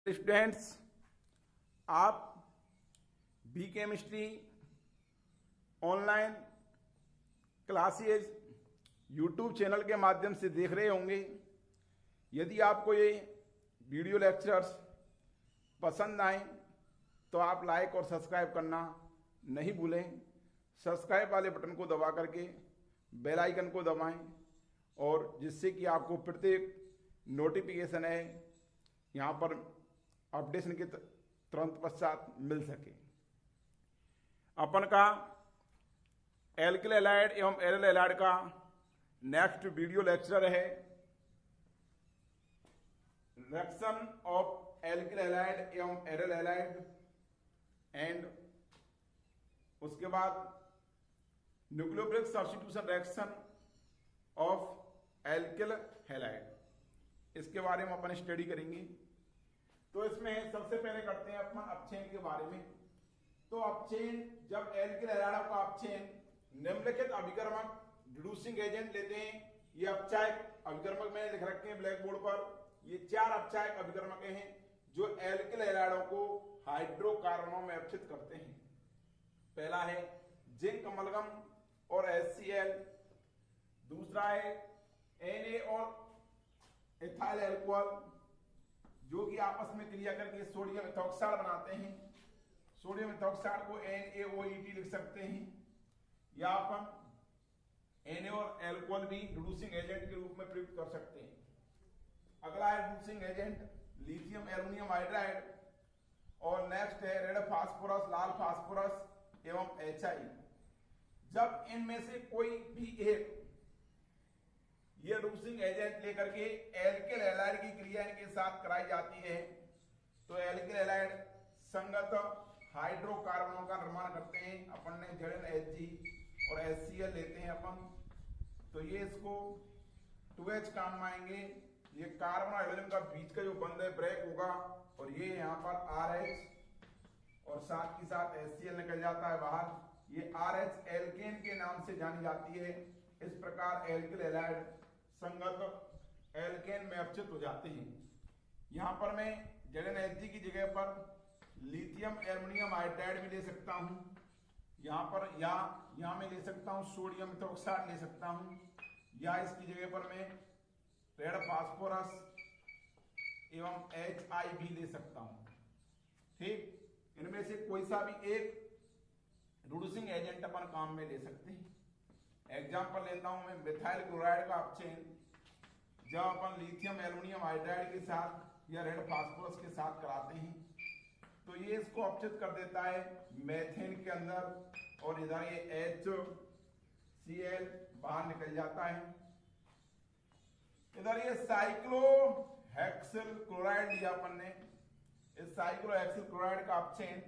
Students, आप B chemistry online classes YouTube channel के माध्यम से देख रहे होंगे। यदि आपको ये वीडियो लेक्चर्स पसंद आए तो आप लाइक और सब्सक्राइब करना नहीं भूलें। सब्सक्राइब वाले बटन को दबा करके बेल आइकन को दबाएं और जिससे कि आपको प्रत्येक नोटिफिकेशन है यहाँ पर अपडेशन के तुरंत पश्चात मिल सके। अपन का एल्किल हैलाइड एवं एरल हैलाइड का नेक्स्ट वीडियो लेक्चर है रिएक्शन ऑफ एल्किल हैलाइड एवं एरल हैलाइड एंड उसके बाद nucleophilic substitution reaction of alkyl halide, इसके बारे में अपन स्टडी करेंगे। तो इसमें सबसे पहले करते हैं अपन अपचयन के बारे में। तो अपचयन, जब एल्किल हैलाइड का अपचयन निम्नलिखित अभिकर्मक रिड्यूसिंग एजेंट लेते हैं। ये अपचायक अभिकर्मक मैंने लिख रखे हैं ब्लैक बोर्ड पर। ये 4 अपचायक अभिकर्मक हैं जो एल्किल हैलाइडों को हाइड्रोकार्बनों में अपचित करते हैं। पहला है जिंक अमलगम और HCl, दूसरा है Na और एथाइल अल्कोहल जो कि आपस में क्रिया करके सोडियम इथॉक्साइड बनाते हैं। सोडियम इथॉक्साइड को NaOET लिख सकते हैं, या अपन Na और अल्कोहल भी रिड्यूसिंग एजेंट के रूप में प्रयुक्त कर सकते हैं। अगला है reducing agent lithium aluminium hydride, और नेक्स्ट है रेड फास्फोरस, लाल फास्फोरस एवं HI। जब इनमें से कोई भी एक ये रिड्यूसिंग एजेंट लेकर के एल्किल हैलाइड की क्रिया इनके साथ कराई जाती है तो एल्किल हैलाइड संगत हाइड्रोकार्बनों का निर्माण करते हैं। अपन ने ZnHg और HCl लेते हैं अपन, तो ये इसको 2H काम में आएंगे। ये कार्बन और हाइड्रोजन का बीच का जो बंध है ब्रेक होगा और ये यहाँ पर RH और साथ ही साथ HCl निकल जाता है बाहर। ये RH एल्केन के नाम से जानी जाती है। इस प्रकार एल्किल हैलाइड संगत एल्केन में अपचित हो जाते हैं। यहाँ पर मैं ZnHg की जगह पर लिथियम एल्युमिनियम हाइड्राइड भी ले सकता हूँ। यहाँ पर यहाँ मैं ले सकता हूँ सोडियम इथॉक्साइड ले सकता हूँ, या इसकी जगह पर मैं रेड फास्फोरस एवं HI भी ले सकता हूँ। ठीक, इनमें से कोई सा भी एक रिड्यूसिंग एजेंट अपन काम में ले सकते हैं। एग्जाम्पल लेता हूं मैं मिथाइल क्लोराइड का अपचयन जब अपन लिथियम एल्युमिनियम हाइड्राइड के साथ या रेड फास्फोरस के साथ कराते हैं तो ये इसको अपचित कर देता है मेथेन के अंदर, और इधर ये HCl बाहर निकल जाता है। इधर ये साइक्लोहेक्सिल क्लोराइड लिया अपन ने। इस साइक्लोहेक्सिल क्लोराइड का अपचयन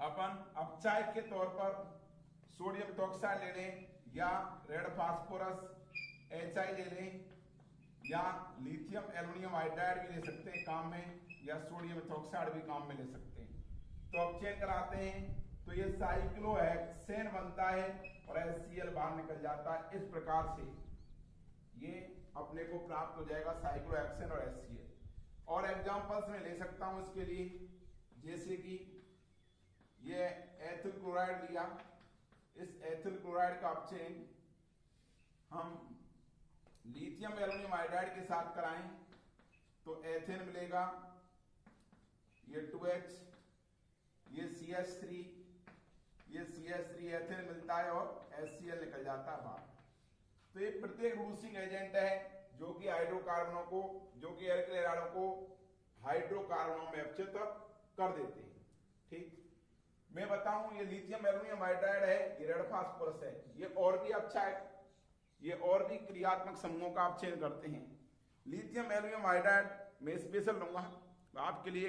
अपन अपचायक के तौर पर सोडियम इथॉक्साइड ले लें, या रेड फास्फोरस HI ले लें, या लिथियम एल्युमिनियम हाइड्राइड भी ले सकते हैं काम में, या सोडियम इथॉक्साइड भी काम में ले सकते हैं। तो अपचयन कराते हैं तो ये साइक्लोहेक्सेन बनता है और HCl बाहर निकल जाता है। इस प्रकार से ये अपने को प्राप्त हो जाएगा साइक्लोहेक्सेन और HCl। और एग्जांपल्स में ले सकता हूं इसके लिए, जैसे कि ये एथिल क्लोराइड लिया। इस एथिल क्लोराइड का अपचयन हम लिथियम एल्युमिनियम हाइड्राइड के साथ कराएं तो एथेन मिलेगा, ये 2H, ये CH3, ये CH3 एथेन मिलता है और HCl निकल जाता है बाहर। तो ये प्रत्येक रिड्यूसिंग एजेंट है जो कि हाइड्रोकार्बनों को, जो कि एल्किल हैलाइडों को हाइड्रोकार्बनों में अपचित कर देते हैं। ठीक, मैं बताऊं ये लिथियम एल्युमिनियम हाइड्राइड है, ये रेड फास्फोरस है, ये और भी अच्छा है, ये और भी क्रियात्मक समूहों का अपचयन करते हैं। लिथियम एल्युमिनियम हाइड्राइड मैं स्पेशल लूंगा आपके लिए।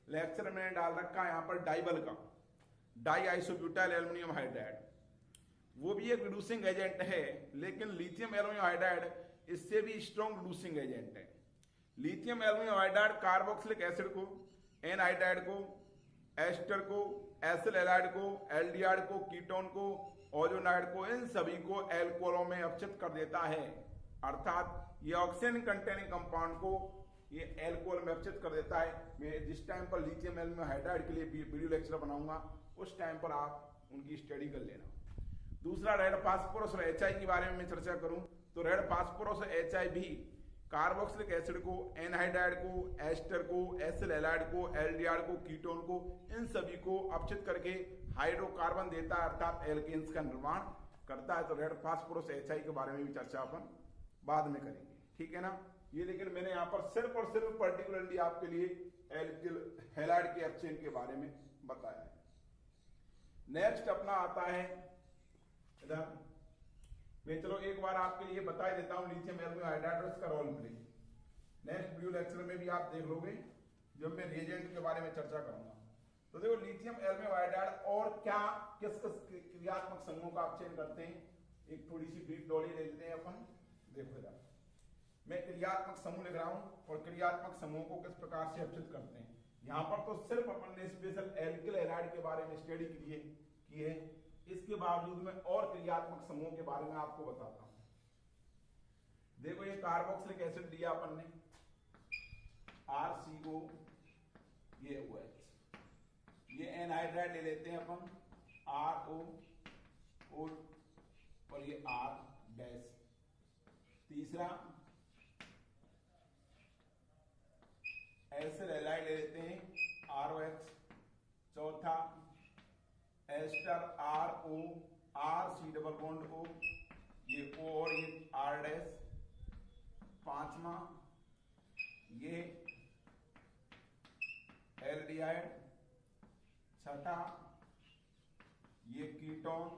लेक्चर मैंने डाल रखा है यहाँ पर डाइबल का, डाई आइसोब्यूटाइल एल्युमिनियम हाइड्राइड, वो भी एक रिड्यूसिंग एजेंट है, लेकिन लिथियम एल्युमिनियम हाइड्राइड इससे भी स्ट्रॉन्ग रिड्यूसिंग एजेंट है। Lithium aluminium hydride carboxylic acid को, एनहाइड्राइड को, एस्टर को, एसिल हैलाइड को, एल्डिहाइड को, कीटोन को, ओजोनाइड को, इन सभी को अल्कोहलों में अपचित कर देता है। अर्थात ये ऑक्सीजन कंटेनिंग कंपाउंड को ये एल्कोहल में अपचित कर देता है। मैं जिस टाइम पर लिथियम एल्यूमिनियम हाइड्राइड के लिए वीडियो लेक्चर बनाऊंगा उस टाइम पर आप उनकी स्टडी कर लेना। दूसरा रेड फास्फोरस और HI के बारे में मैं चर्चा करूं तो रेड फास्फोरस और HI भी कार्बोक्सिलिक एसिड को, एनहाइड्राइड को, एस्टर को, एसिल हैलाइड को, एल्डिहाइड को, कीटोन को, इन सभी को अपचित करके हाइड्रोकार्बन देता है अर्थात एल्केन्स का निर्माण करता है। तो रेड फास्फोरस HI के बारे में भी चर्चा अपन बाद में करेंगे, ठीक है ना। ये लेकिन मैंने यहाँ पर सिर्फ और सिर्फ पर्टिकुलरली आपके लिए एल्किल हैलाइड के अपचयन के बारे में बताया है। नेक्स्ट अपना आता है इधर, मैं चलो एक बार आपके लिए बता ही देता हूं लिथियम एल्यूमिनियम हाइड्राइड का role play. Next video lecture में भी आप देख लोगे जब मैं रिएजेंट के बारे में चर्चा करूंगा। तो देखो लिथियम एल्यूमिनियम हाइड्राइड और क्या किस किस क्रियात्मक समूहों का अपचयन करते हैं, एक थोड़ी सी ब्रीफ डॉली ले लेते हैं अपन। देखो इधर मैं क्रियात्मक समूह लिख रहा हूं और क्रियात्मक समूह को किस प्रकार से अपचित करते हैं। यहाँ पर तो सिर्फ अपन ने स्पेशल एल्किल हैलाइड के बारे में स्टडी की है, इसके बावजूद में और क्रियात्मक समूह के बारे में आपको बताता हूं। देखो ये कार्बोक्सिलिक एसिड दिया अपन ने RCO, ये OH, ये एनहाइड्राइड ले लेते हैं अपन RO और ये R डैश। तीसरा एसिल हैलाइड ले लेते हैं ROH। चौथा ester RO, RC double bond O, ये O और ये R डैश। पांचवा ये एल्डिहाइड। छठा ये कीटोन।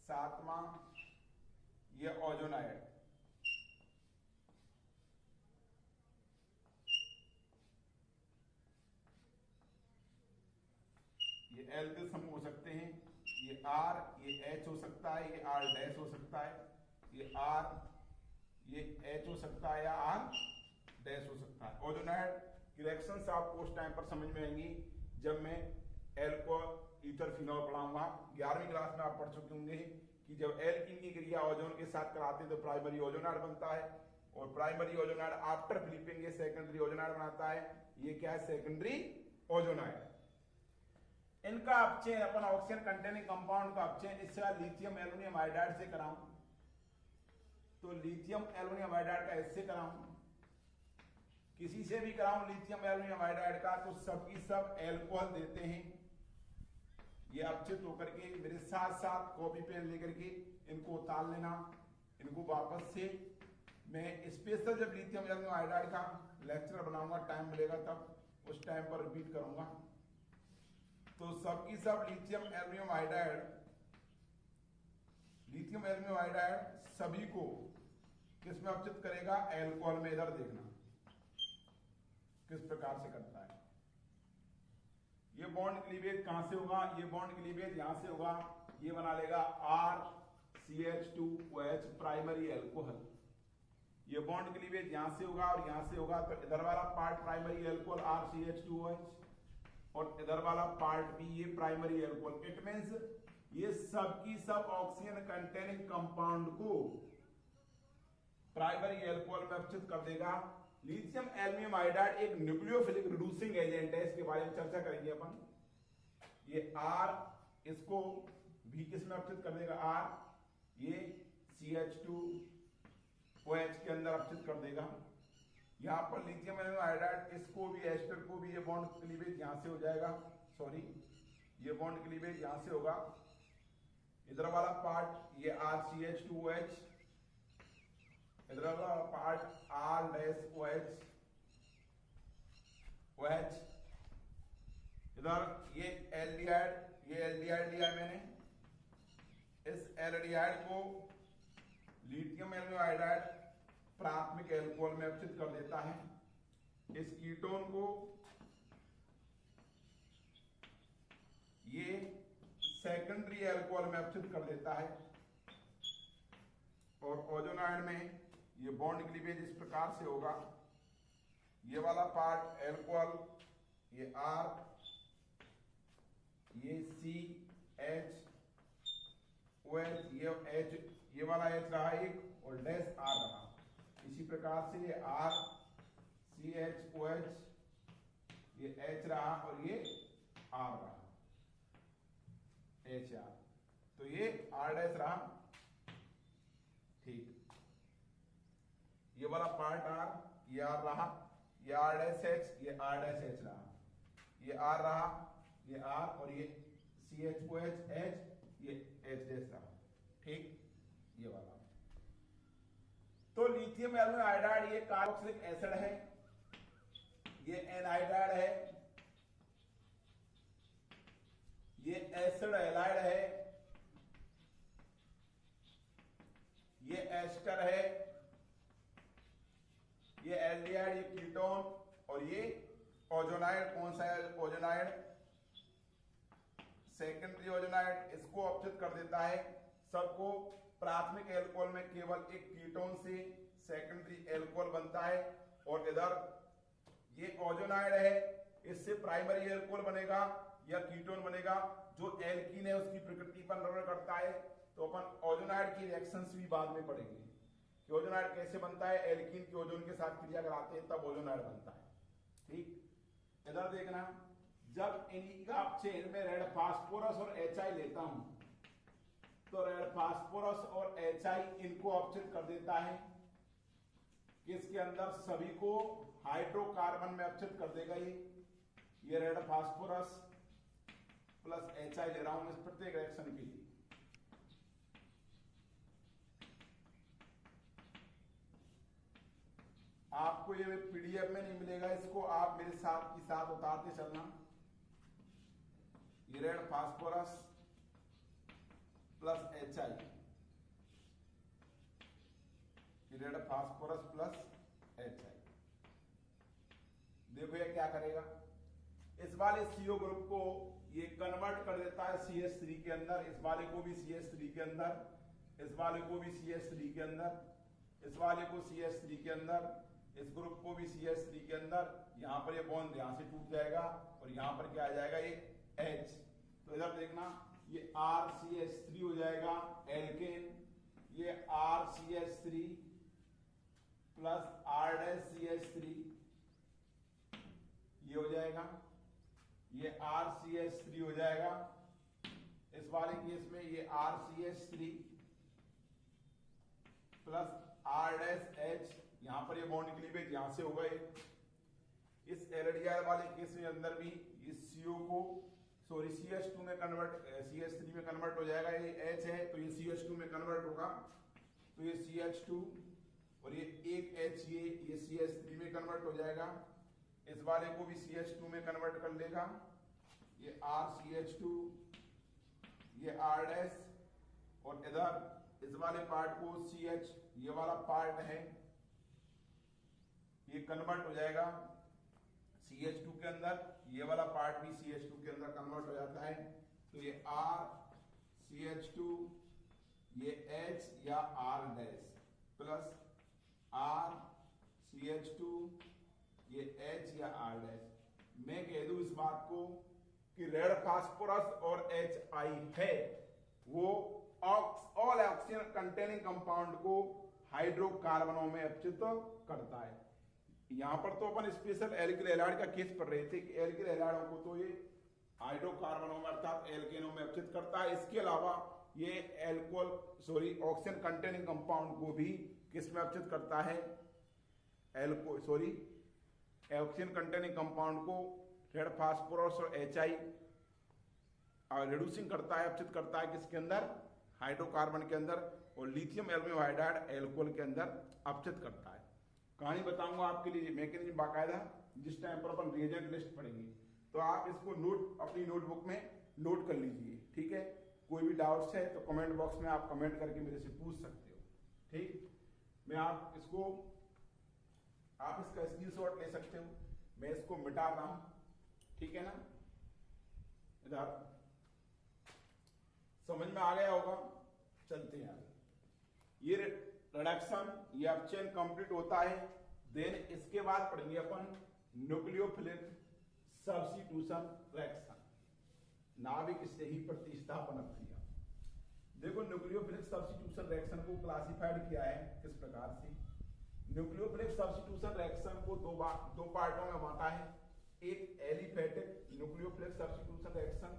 सातवां ये ओजोनाइड। ये एल्किल समूह हो सकते हैं, ये R, ये H हो सकता है, ये R डैश हो सकता है, ये R, ये H हो सकता है या R डैश हो सकता है। ओजोनाइड की रिएक्शंस आपको उस टाइम पर समझ में आएंगी जब मैं एल्कोहल ईथर फिनॉल पढ़ाऊंगा। 11वीं क्लास में आप पढ़ चुके होंगे कि जब एल्कीन की क्रिया ओजोन के साथ कराते हैं तो प्राइमरी ओजोनाइड बनता है और प्राइमरी ओजोनाइड आफ्टर फ्लिपिंग ये सेकेंडरी ओजोनाइड बनाता है। ये क्या है? Secondary ozonide. इनका अपचयन अपन ऑक्सीजन कंटेनिंग कंपाउंड का अपचयन इससे लिथियम एल्यूमिनियम हाइड्राइड से कराऊं तो लिथियम एल्यूमिनियम हाइड्राइड का इससे कराऊं, किसी से भी कराऊं लिथियम एल्यूमिनियम हाइड्राइड का तो सबकी सब एल्कोहल देते हैं। ये अपचित होकर के मेरे साथ साथ कॉपी पेन लेकर के इनको उतार लेना। इनको वापस से मैं स्पेशल जब लिथियम एल्यूमिनियम हाइड्राइड का लेक्चर बनाऊंगा, टाइम मिलेगा तब उस टाइम पर रिपीट करूंगा। तो सबकी सब लिथियम एल्यूमिनियम हाइड्राइड सभी को किस में अपचित करेगा? एल्कोहल में। इधर देखना किस प्रकार से करता है। ये बॉन्ड क्लीवेज कहां से होगा? ये बॉन्ड क्लीवेज यहां से होगा। ये बना लेगा RCH2OH प्राइमरी एल्कोहल। ये बॉन्ड क्लीवेज यहां से होगा और यहां से होगा, तो इधर वाला पार्ट प्राइमरी एल्कोहल RCH2OH और इधर वाला पार्ट भी ये प्राइमरी एल्कोहल। इट मींस ये सब की सब ऑक्सीजन कंटेनिंग कंपाउंड को प्राइमरी एल्कोहल में अपचित कर देगा। लिथियम एल्यूमिनियम हाइड्राइड एक न्यूक्लियोफिलिक रिड्यूसिंग एजेंट है, इसके बारे में चर्चा करेंगे अपन। ये R इसको भी किस में अपचित कर देगा? R ये CH2OH के अंदर अपचित कर देगा। यहाँ पर लिथियम एल्यूमिनियम हाइड्राइड इसको भी, एस्टर को भी, ये बॉन्ड क्लीवेज यहां से हो जाएगा। सॉरी, ये बॉन्ड क्लीवेज यहां से होगा। इधर वाला पार्ट ये RCH2OH, इधर वाला पार्ट R-OH, इधर ये एल्डिहाइड लिया मैंने। इस एल्डिहाइड को लिथियम एल्यूमिनियम हाइड्राइड प्राथमिक एल्कोहल में अपचित कर देता है। इस कीटोन को ये सेकेंडरी एल्कोहल में अपचित कर देता है और ओजोनाइड में ये बॉन्ड क्लीवेज इस प्रकार से होगा। ये वाला पार्ट एल्कोहल, ये R, ये CH, ये H, ये वाला H रहा एक और डैश R रहा। इसी प्रकार से ये R CHOH, ये H रहा और ये R रहा, HR, तो ये R डैश रहा, ठीक। ये वाला पार्ट R, ये R रहा, ये R डैश H, ये R डैश H रहा, ये R रहा, ये R और ये CHOH H, ये H डैश रहा, ठीक। ये वाला तो लिथियम एल्यूमिनियम आयोडाइड ये कार्बोक्सिलिक एसिड है, ये एनहाइड्राइड है, ये एसिड हैलाइड है, ये एस्टर है, ये एल्डिहाइड, ये कीटोन और ये ओजोनाइड। कौन सा है ओजोनाइड? Secondary ozonide. इसको अपचित कर देता है सबको। प्राथमिक एल्कोहल में केवल एक कीटोन से सेकेंडरी एल्कोहल बनता है और इधर ये ओजोनाइड है, इससे प्राइमरी एल्कोहल बनेगा या कीटोन बनेगा। जो एल्कीन है उसकी प्रकृति पर निर्भर करता है। तो अपन ओजोनाइड की रिएक्शंस भी बाद में पढ़ेंगे कि ओजोनाइड कैसे बनता है। एल्कीन के ओजोन के साथ क्रिया कराते हैं तब ओजोनाइड बनता है, ठीक। इधर देखना, जब इन्हीं का चेन में रेड फास्फोरस और HI लेता हूं तो रेड फास्फोरस और HI इनको अपचित कर देता है। किसके अंदर? सभी को हाइड्रोकार्बन में अपचित कर देगा। ये रेड फास्फोरस प्लस HI ले रहा हूं इस प्रत्येक रिएक्शन के लिए। आपको ये PDF में नहीं मिलेगा, इसको आप मेरे साथ की साथ उतारते चलना। ये red phosphorus plus HI, red phosphorus plus HI। देखो ये क्या करेगा, इस वाले CO ग्रुप को ये कन्वर्ट कर देता है CH3 के अंदर, इस वाले को भी CH3 के अंदर, इस वाले को भी CH3 के अंदर, इस वाले को CH3 के अंदर, इस ग्रुप को भी CH3 के अंदर। यहां पर ये बॉन्ड यहां से टूट जाएगा और यहां पर क्या आ जाएगा? ये H। तो इधर देखना, ये RCH3 हो जाएगा एल्केन, ये RCH3 प्लस R-CH3 ये हो जाएगा, ये RCH3 हो जाएगा। इस वाले केस में ये RCH3 प्लस R-H, यहां पर ये बॉन्ड क्लीवेज यहां से होगा। इस एल्डिहाइड वाले केस में अंदर भी इस CO को CH2 में कन्वर्ट, CH3 में कन्वर्ट हो जाएगा। ये H है तो ये CH2 में कन्वर्ट होगा, तो ये CH2 और ये एक H ये CH3 में कन्वर्ट हो जाएगा। इस वाले को भी CH2 में कन्वर्ट कर लेगा, ये RCH2, ये R' और इधर इस वाले पार्ट को CH, ये वाला पार्ट है ये कन्वर्ट हो जाएगा CH2 के अंदर, ये वाला पार्ट भी CH2 के अंदर कन्वर्ट हो जाता है। तो ये RCH2, ये H या R' प्लस RCH2, ये H या R'। मैं कह दूं इस बात को कि रेड फास्फोरस और HI है वो ऑल ऑक्सीजन कंटेनिंग कंपाउंड को हाइड्रोकार्बनों में अपचित करता है। यहां पर तो अपन स्पेशल एल्किल हैलाइड का केस पढ़ रहे थे कि एल्किल हैलाइडों को तो ये हाइड्रोकार्बनों में अर्थात एल्केनों में अपचित करता है। इसके अलावा ये ऑक्सीजन कंटेनिंग कंपाउंड को भी किस में अपचित करता है? ऑक्सीजन कंटेनिंग कंपाउंड को रेड फास्फोरस और HI रिड्यूसिंग करता है, अपचित करता है किसके अंदर? हाइड्रोकार्बन के अंदर, और लिथियम एल्यूमिनियम आयोडाइड एल्कोहल के अंदर अपचित करता है। कहानी बताऊंगा आपके लिए मैकेनिज्म बाकायदा जिस टाइम पर अपन रिएजेंट लिस्ट पढ़ेंगे, तो आप इसको नोट अपनी नोटबुक में नोट कर लीजिए, ठीक है। कोई भी डाउट्स है तो कमेंट बॉक्स में आप कमेंट करके मेरे से पूछ सकते हो, ठीक। मैं आप इसका स्क्रीनशॉट ले सकते हो, मैं इसको मिटा रहा हूं, ठीक है ना। इधर समझ में आ गया होगा, चलते हैं आगे। ये रिडक्शन या अपचयन कंप्लीट होता है, देन इसके बाद पढ़ेंगे अपन न्यूक्लियोफिलिक सब्स्टिट्यूशन रिएक्शन, नाभिक से ही प्रतिस्थापन क्रिया। देखो न्यूक्लियोफिलिक सब्स्टिट्यूशन रिएक्शन को क्लासिफाइड किया है किस प्रकार से, न्यूक्लियोफिलिक सब्स्टिट्यूशन रिएक्शन को दो पार्टों में बांटा है, एक एलिफेटिक न्यूक्लियोफिलिक सब्स्टिट्यूशन रिएक्शन,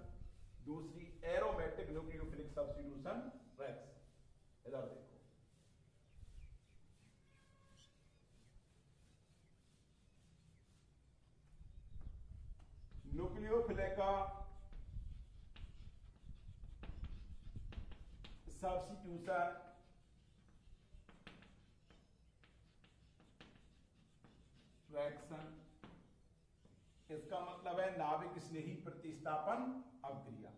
दूसरी एरोमेटिक न्यूक्लियोफिलिक सब्स्टिट्यूशन रिएक्शन। इधर देखो, न्यूक्लियोफिलिक सब्स्टिट्यूशन रिएक्शन, इसका मतलब है नाभिक स्नेही प्रतिस्थापन अभिक्रिया।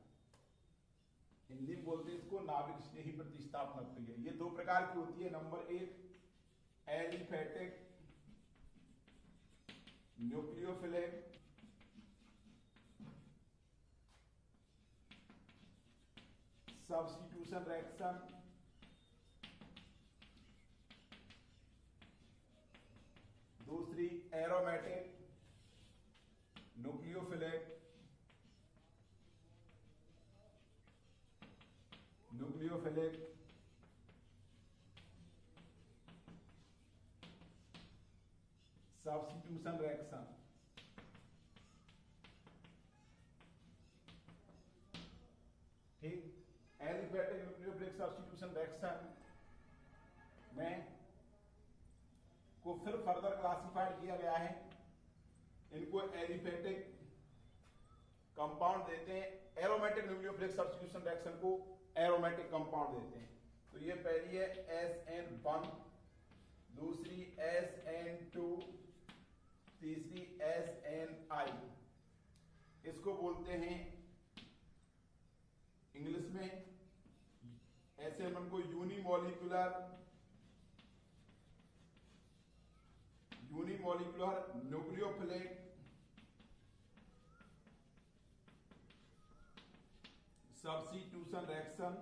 हिंदी में बोलते हैं इसको नाभिक स्नेही प्रतिस्थापन अभिक्रिया। ये दो प्रकार की होती है। नंबर एक एलिफेटिक न्यूक्लियोफिलिक सब्स्टिट्यूशन रिएक्शन, दूसरी एरोमेटिक न्यूक्लियोफिलिक सब्स्टिट्यूशन रिएक्शन। ठीक, एलिफेटिक न्यूक्लियोफिलिक सब्स्टिट्यूशन रिएक्शन में को फिर फर्दर क्लासिफाइड किया गया है। इनको एलिफेटिक कंपाउंड देते हैं, एरोमेटिक न्यूक्लियोफिलिक सब्स्टिट्यूशन रिएक्शन को एरोमेटिक कंपाउंड देते हैं। तो ये पहली है SN1, दूसरी SN2, तीसरी SNI। इसको बोलते हैं इंग्लिश में SN1 को यूनिमोलिकुलर न्यूक्लियोफिलिक सब्स्टिट्यूशन रिएक्शन।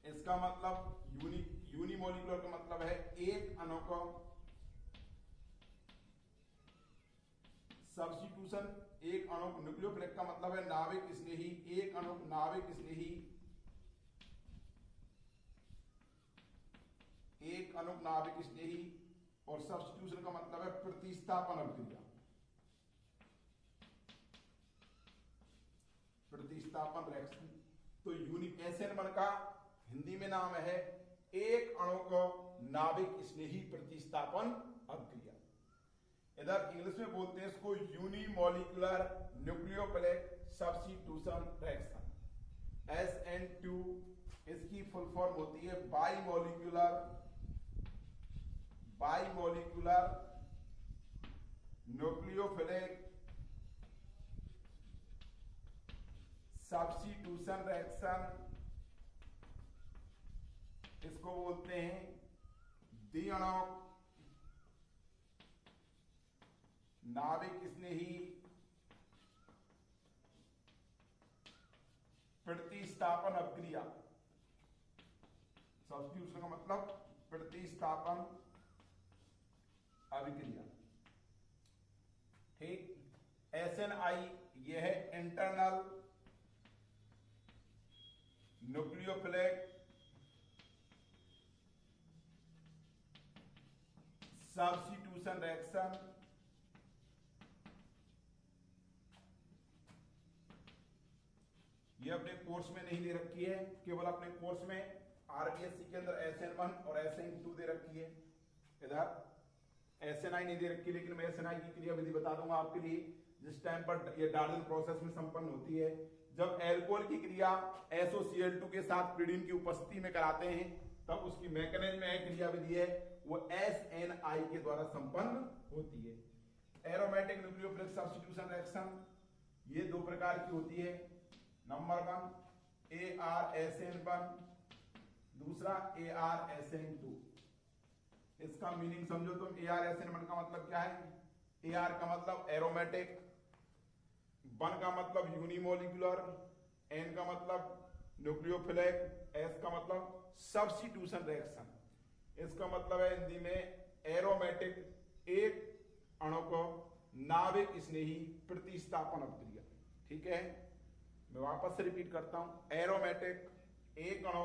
इसका मतलब यूनिमोलिकुलर का मतलब है एक अणु का सब्स्टिट्यूशन, एक अणु। न्यूक्लियोफिलिक का मतलब है नाभिक स्नेही, एक अणु नाभिक स्नेही, एक अणु नाभिक स्नेही। और सब्स्टिट्यूशन का मतलब है प्रतिस्थापन अभिक्रिया, प्रतिस्थापन रिएक्शन। तो SN1 का हिंदी में नाम है एक अणु को नाभिक स्नेही प्रतिस्थापन अभिक्रिया। इधर इंग्लिश में बोलते हैं इसको unimolecular nucleophilic substitution reaction. SN2 इसकी फुल फॉर्म होती है बाइमोलिकुलर न्यूक्लियोफिलिक सब्स्टिट्यूशन रिएक्शन। इसको बोलते हैं द्विअणुक नाभिक स्नेही प्रतिस्थापन अभिक्रिया। सब्स्टिट्यूशन का मतलब प्रतिस्थापन अभिक्रिया। ठीक, SNI यह है इंटरनल न्यूक्लियोफिलिक सब्स्टिट्यूशन रिएक्शन। ये अपने कोर्स में नहीं दे रखी है, केवल अपने कोर्स में RBSc के अंदर SN1 और SN2 दे रखी है। इधर SNI नहीं दे रखी, लेकिन मैं SNI की क्रिया विधि बता दूंगा आपके लिए। जिस टाइम पर ये डार्डन प्रोसेस में संपन्न होती है, जब एल्कोहल की क्रिया SOCl2 के साथ पिरीडीन की उपस्थिति में कराते हैं, तब उसकी मैकेनिज्म है, क्रिया विधि है, वो SNI के द्वारा संपन्न होती है। एरोमेटिक न्यूक्लियोफिलिक सब्स्टिट्यूशन रिएक्शन ये दो प्रकार की होती है। नंबर 1 ARSN1, दूसरा ARSN2। इसका मीनिंग समझो तुम। ARSN1 का मतलब क्या है? AR का मतलब एरोमेटिक, 1 का मतलब यूनिमोलिकुलर, N का मतलब न्यूक्लियोफिलिक, S का मतलब सब्स्टिट्यूशन रिएक्शन। इसका मतलब है हिंदी में एरोमेटिक, एक अणु को नाभिक स्नेही प्रतिस्थापन अभिक्रिया। ठीक है, मैं वापस से रिपीट करता हूं। एरोमेटिक, एक अणु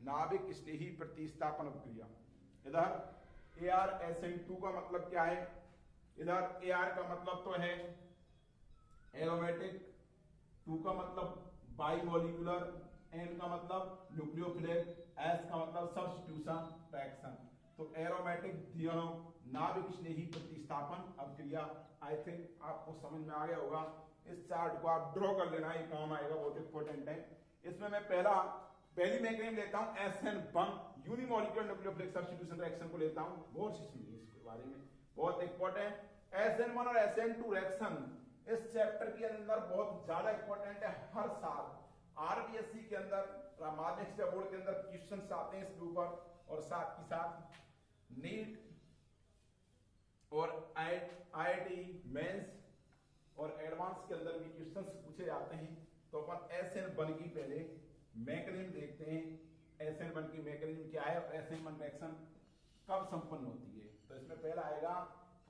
नाभिक स्नेही प्रतिस्थापन अपक्रिया। इधर ArSN2 का मतलब क्या है? इधर Ar का मतलब तो है एरोमेटिक, 2 का मतलब बाइमोलिकुलर, N का मतलब न्यूक्लियोफिलिक, S का मतलब सब्स्टिट्यूशन रिएक्शन। तो एरोमेटिक दियोनो नाभिक स्नेही प्रतिस्थापन अपक्रिया। आई थिंक आपको समझ में आ गया होगा। इस चार्ट को आप ड्रॉ कर लेना, ये काम आएगा, बहुत इंपॉर्टेंट है। इसमें मैं पहली मैकेनिज्म लेता हूं SN1 unimolecular nucleophilic substitution reaction को लेता हूं। गौर से सुनिए इसके बारे में, बहुत इंपॉर्टेंट। SN1 और SN2 रिएक्शन इस चैप्टर के अंदर बहुत ज्यादा इंपॉर्टेंट है। हर साल RBSc के अंदर, माध्यमिक बोर्ड के अंदर क्वेश्चन आते हैं इसके ऊपर, और साथ ही साथ नीट और IIT मेंस और एडवांस के अंदर भी क्वेश्चंस पूछे जाते हैं। तो अपन SN1 की पहले मैकेनिज्म देखते हैं। SN1 की मैकेनिज्म क्या है और SN1 रिएक्शन कब संपन्न होती है। तो इसमें पहला आएगा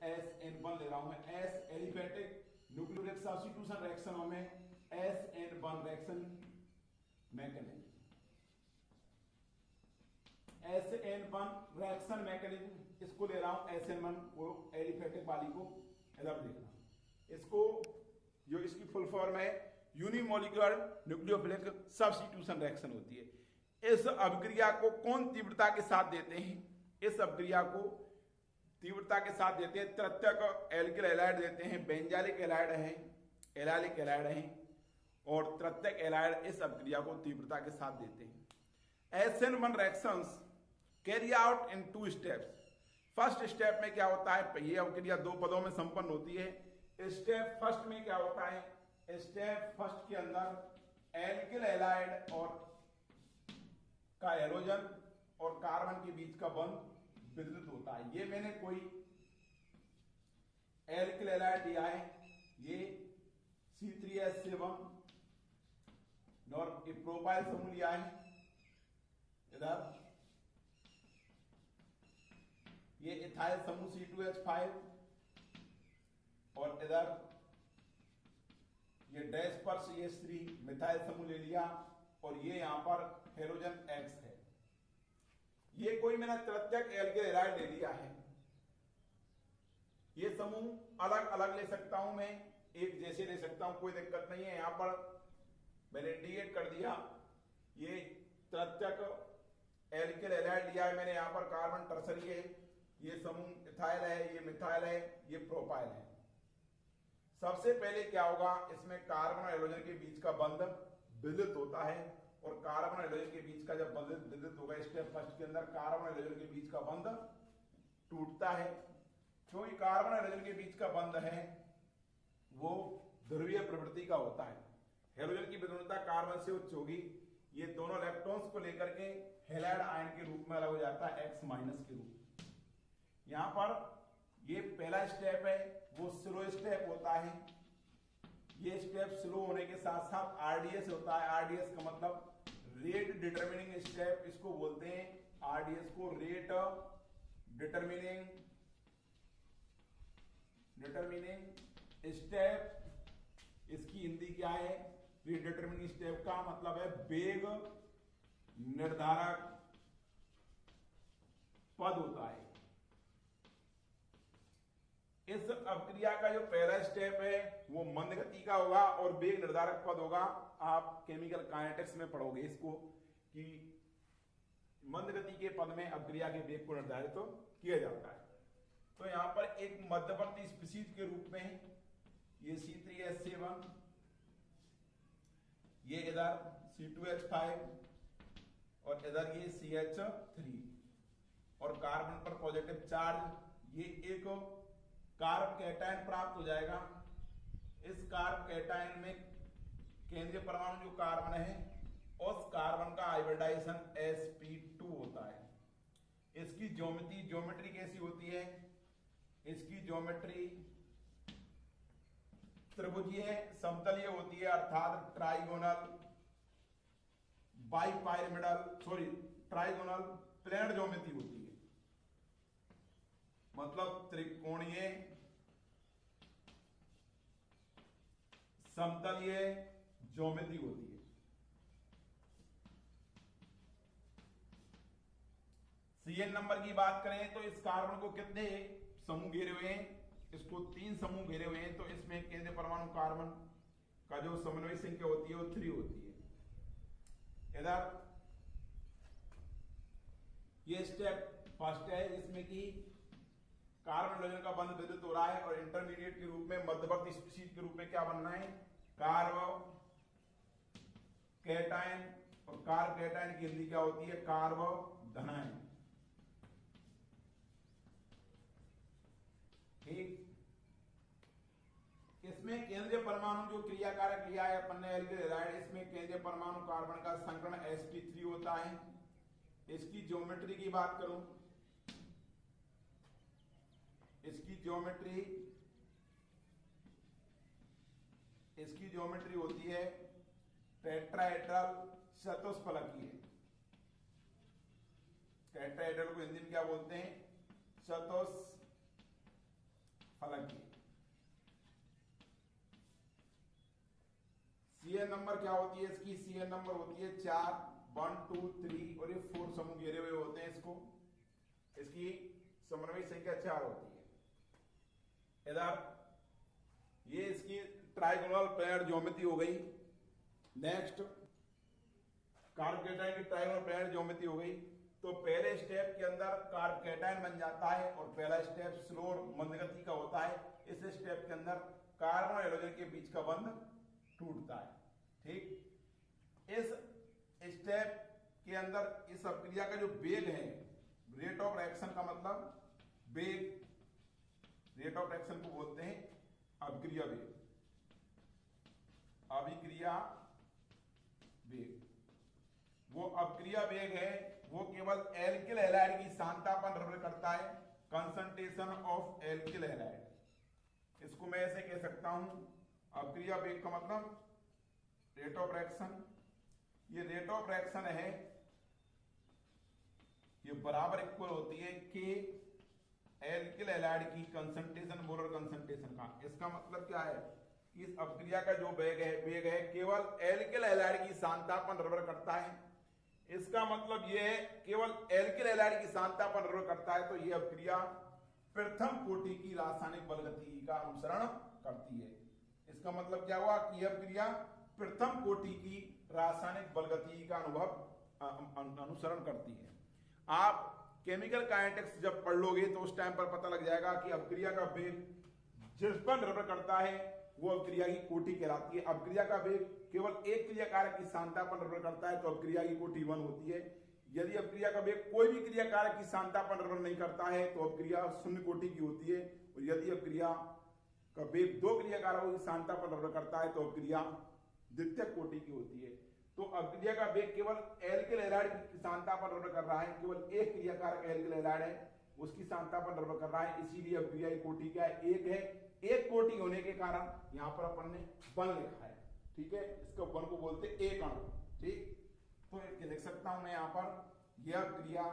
SN1, ले रहा हूं मैं, S एलिफेटिक न्यूक्लियोफिलिक सब्स्टिट्यूशन रिएक्शनों में SN1 reaction mechanism. SN1 reaction mechanism, इसको ले रहा हूं SN1 को, एलिफेटिक वाली को इधर देखना। इसको जो इसकी फुल फॉर्म है यूनिमोलिकुलर न्यूक्लियोफिलिक सब्स्टिट्यूशन रिएक्शन होती है। इस अभिक्रिया को कौन तीव्रता के साथ देते हैं? इस अभिक्रिया को तीव्रता के साथ देते हैं तृतीयक एल्किल हैलाइड देते हैं, बेंजालिक हैलाइड है, एलाइलिक हैलाइड है, और तृतीयक हैलाइड इस अभिक्रिया को तीव्रता के साथ देते हैं। SN1 reactions carry out in 2 steps. First step में क्या होता है? ये अभिक्रिया 2 पदों में संपन्न होती है। स्टेप फर्स्ट में क्या होता है? स्टेप फर्स्ट के अंदर एल्किल हैलाइड और का हैलोजन और कार्बन के बीच का बंध विद्युत होता है। ये मैंने कोई एल्किल हैलाइड दिया है, ये C3H7 और प्रोपाइल समूह लिया है। इधर ये इथाइल समूह C2H5 और इधर ये डैश पर CH3 मिथाइल समूह ले लिया, और ये यहां पर हेलोजन X है। ये कोई मैंने तृतीयक एल्किल हैलाइड ले लिया है। ये समूह अलग अलग ले सकता हूं मैं, एक जैसे ले सकता हूं, कोई दिक्कत नहीं है। यहां पर मैंने इंडिकेट कर दिया, ये तृतीयक एल्किल हैलाइड लिया है मैंने, यहां पर कार्बन टर्सरी है, ये समूह इथाइल है, ये मिथाइल है, ये प्रोपाइल है। सबसे पहले क्या होगा? इसमें कार्बन और हाइड्रोजन के बीच का बंध विद्युत होता है, और कार्बन और हाइड्रोजन के बीच का जब बंध विद्युत होगा, स्टेप फर्स्ट के अंदर कार्बन और हाइड्रोजन के बीच का बंध टूटता है। क्योंकि कार्बन और हाइड्रोजन के बीच का बंध है वो ध्रुवीय प्रवृत्ति का होता है। हाइड्रोजन की विद्युतता कार्बन से उच्च होगी, ये दोनों इलेक्ट्रॉन्स को लेकर के हैलाइड आयन के रूप में अलग हो जाता है, X- के रूप में। यहां पर ये पहला स्टेप है, वो स्लो स्टेप होता है। ये स्टेप स्लो होने के साथ साथ RDS होता है। RDS का मतलब रेट डिटरमिनिंग स्टेप, इसको बोलते हैं RDS को, रेट डिटरमिनिंग स्टेप। इसकी हिंदी क्या है? रेट डिटरमिनिंग स्टेप का मतलब है वेग निर्धारक पद होता है। इस अभिक्रिया का जो पहला स्टेप है वो मंद गति का होगा और वेग निर्धारक पद होगा। आप केमिकल काइनेटिक्स में पढ़ोगे इसको कि मंद गति के पद में अभिक्रिया के वेग को निर्धारित तो किया जाता है। तो यहां पर एक मध्यवर्ती स्पीशीज के रूप में ये C3H7, ये इधर C2H5 और इधर ये CH3, और कार्बन पर पॉजिटिव चार्ज, ये एक कार्ब कैटायन प्राप्त हो जाएगा। इस कार्ब कैटायन में केंद्रीय परमाणु जो कार्बन है, उस कार्बन का हाइब्रिडाइजेशन sp2 होता है। इसकी ज्योमेट्री कैसी होती है? इसकी ज्योमेट्री त्रिभुजीय समतलीय होती है, अर्थात ट्राइगोनल ट्राइगोनल प्लेनर ज्योमेट्री होती है, मतलब त्रिकोणीय समतलीय ज्योमेट्री होती है। CN नंबर की बात करें तो इस कार्बन को कितने समूह घेरे हुए हैं, इसको 3 समूह घेरे हुए हैं, तो इसमें केंद्रीय परमाणु कार्बन का जो समन्वय संख्या होती है वो 3 होती है। इधर ये स्टेप फर्स्ट है, इसमें कि कार्बन हाइड्रोजन का बंध विद्युत हो रहा है और इंटरमीडिएट के रूप में मध्यवर्ती स्पीशीज के रूप में क्या बनना है, कार्बो कैटायन, और कार्ब कैटायन की हिंदी क्या होती है, कार्बो धनायन। ठीक, इसमें केंद्रीय परमाणु जो क्रियाकारक लिया है अपन ने एल्किल हैलाइड, इसमें केंद्रीय परमाणु कार्बन का संकरण sp3 होता है। इसकी ज्योमेट्री की बात करूं, इसकी ज्योमेट्री होती है टेट्राहेड्रल चतुष्फलकीय। टेट्राहेड्रल को हिंदी में क्या बोलते हैं, चतुष्फलकीय। CN नंबर क्या होती है इसकी, CN नंबर होती है 4, 1 2 3 और ये 4 समूह घेरे हुए होते हैं इसको, इसकी समन्वय संख्या 4 होती है। इधर ये इसकी ट्राइगोनल पेयर ज्योमेट्री हो गई। नेक्स्ट कार्ब कैटायन की ट्राइगोनल पेयर ज्योमेट्री हो गई। तो पहले स्टेप के अंदर कार्ब कैटायन बन जाता है और पहला स्टेप स्लो और मंदगति का होता है। इस स्टेप के अंदर कार्बन और हाइड्रोजन के बीच का बंध टूटता है। ठीक, इस स्टेप के अंदर इस अभिक्रिया का जो वेग है, रेट ऑफ रिएक्शन का मतलब वेग, रेट ऑफ रिएक्शन को बोलते हैं अभिक्रिया वेग, अभिक्रिया वेग। वो अभिक्रिया वेग है वो केवल एल्किल हैलाइड की सांद्रता पर निर्भर करता है, कंसंट्रेशन ऑफ एल्किल हैलाइड। इसको मैं ऐसे कह सकता हूं, अभिक्रिया वेग का मतलब रेट ऑफ रिएक्शन। ये रेट ऑफ रिएक्शन है, ये बराबर इक्वल होती है के एल्किल हैलाइड की कंसंट्रेशन मोलर कंसंट्रेशन का। इसका मतलब क्या है, इस अभिक्रिया का जो वेग है केवल एल्किल हैलाइड की सांद्रता पर निर्भर करता है। इसका मतलब ये है केवल एल्किल हैलाइड की सांद्रता पर निर्भर करता है। तो ये अभिक्रिया प्रथम कोटि की रासायनिक बलगति का अनुसरण करती है। इसका मतलब क्या हुआ कि यह अभिक्रिया प्रथम कोटि की रासायनिक बलगति का अनुसरण करती है। आप केमिकल काइनेटिक्स जब पढ़ लोगे तो उस टाइम पर पता लग जाएगा कि अभिक्रिया का वेग जिस पर निर्भर करता है वो अभिक्रिया की कोटि कहलाती है। अभिक्रिया का वेग केवल एक क्रियाकारक की सांद्रता पर निर्भर करता है तो अभिक्रिया की कोटि 1 होती है। यदि अभिक्रिया का वेग कोई भी क्रियाकारक की सांद्रता पर निर्भर नहीं करता है तो अभिक्रिया 0 कोटि की होती है। और यदि अभिक्रिया का वेग 2 क्रियाकारकों की सांद्रता पर निर्भर करता है तो अभिक्रिया द्वितीय कोटि की होती है। तो अभिक्रिया का वेग केवल एल्किल हैलाइड की सांद्रता पर निर्भर कर रहा है, केवल एक क्रियाकारक एल्किल हैलाइड है उसकी सांद्रता पर निर्भर कर रहा है, इसीलिए अभिक्रिया की कोटि क्या है, एक है। एक कोटि होने के कारण यहां पर अपन ने 1 लिखा है। ठीक है, इसको 1 को बोलते एक अणु। ठीक, तो लिख सकता हूं मैं यहां पर यह क्रिया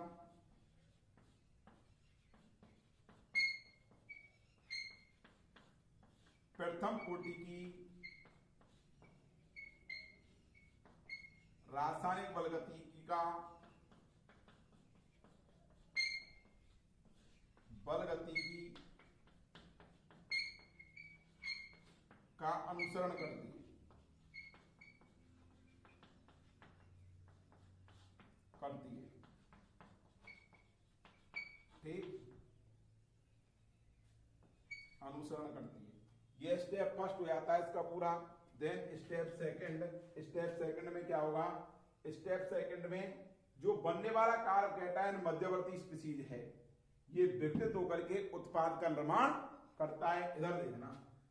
प्रथम कोटि की रासायनिक बलगतिकी का अनुसरण करती है। ठीक, अनुसरण करती है। यह स्टेप फर्स्ट हो जाता है इसका पूरा। देन स्टेप सेकंड में क्या होगा, स्टेप सेकंड में जो बनने वाला कार्ब कैटायन मध्यवर्ती स्पीशीज है ये विघटित होकर के उत्पाद का निर्माण करता है। इधर देखना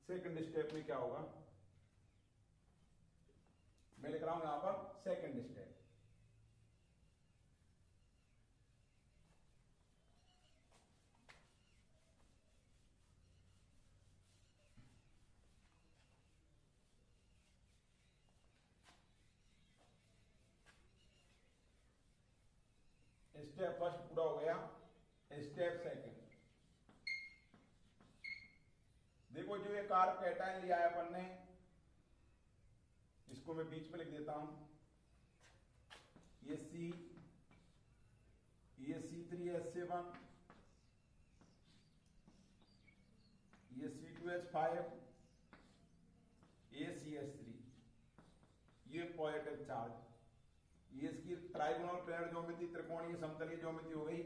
सेकंड स्टेप में क्या होगा, मैं लिख रहा हूं यहां पर सेकंड स्टेप। स्टेप फर्स्ट पूरा हो गया। स्टेप सेकंड देखो, जो ये कार्ब कैटायन लिया है अपन ने, इसको मैं बीच में लिख देता हूं, ये C3H6 C2H7, ये C2H5, ये CH3, ये पॉजिटिव चार्ज, ये इसकी ट्राइगोनल प्लेनर ज्योमेट्री, त्रिकोणीय समतलीय ज्योमेट्री हो गई।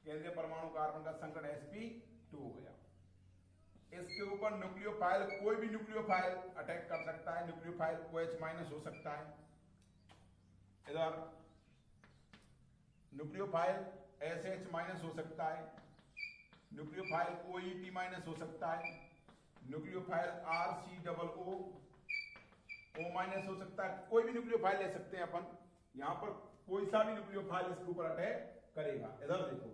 केंद्रीय परमाणु कार्बन का संकट sp2 हो गया। इसके ऊपर न्यूक्लियोफाइल, कोई भी न्यूक्लियोफाइल अटैक कर सकता है। न्यूक्लियोफाइल OH- हो सकता है, इधर न्यूक्लियोफाइल SH- हो सकता है, न्यूक्लियोफाइल OEP- हो सकता है, न्यूक्लियोफाइल RCOO O- हो सकता है। कोई भी न्यूक्लियोफाइल ले सकते हैं अपन, यहां पर कोई सा भी न्यूक्लियोफाइल इसके ऊपर अटैक करेगा। इधर देखो,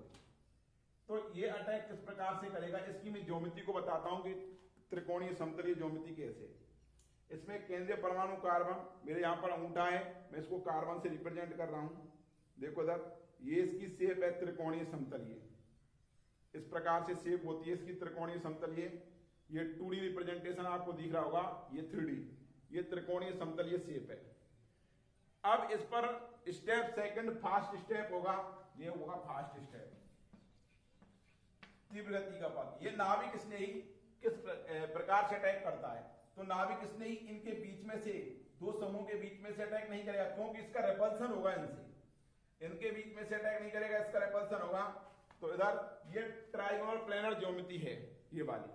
तो ये अटैक किस प्रकार से करेगा, इसकी मैं ज्योमेट्री को बताता हूं कि त्रिकोणीय समतलीय ज्योमेट्री कैसे। इसमें केंद्रीय परमाणु कार्बन, मेरे यहां पर अंगूठा है, मैं इसको कार्बन से रिप्रेजेंट कर रहा हूं। देखो इधर, ये इसकी शेप है त्रिकोणीय समतलीय, इस प्रकार से शेप होती है इसकी त्रिकोणीय समतलीय। ये 2D रिप्रेजेंटेशन आपको दिख रहा होगा, ये 3D, ये त्रिकोणीय समतलीय शेप है। अब इस पर स्टेप सेकंड फास्ट स्टेप होगा, ये होगा फास्ट स्टेप, तीव्र गति का पथ। ये नाभिक स्नेही किस प्रकार से अटैक करता है, तो नाभिक स्नेही इनके बीच में से, दो समूह के बीच में से अटैक नहीं करेगा, क्योंकि इसका रेपल्सन होगा इनसे। इनके बीच में से अटैक नहीं करेगा, इसका रेपल्सन होगा। तो इधर ये ट्राइगोनल प्लेनर ज्योमेट्री है, ये वाली,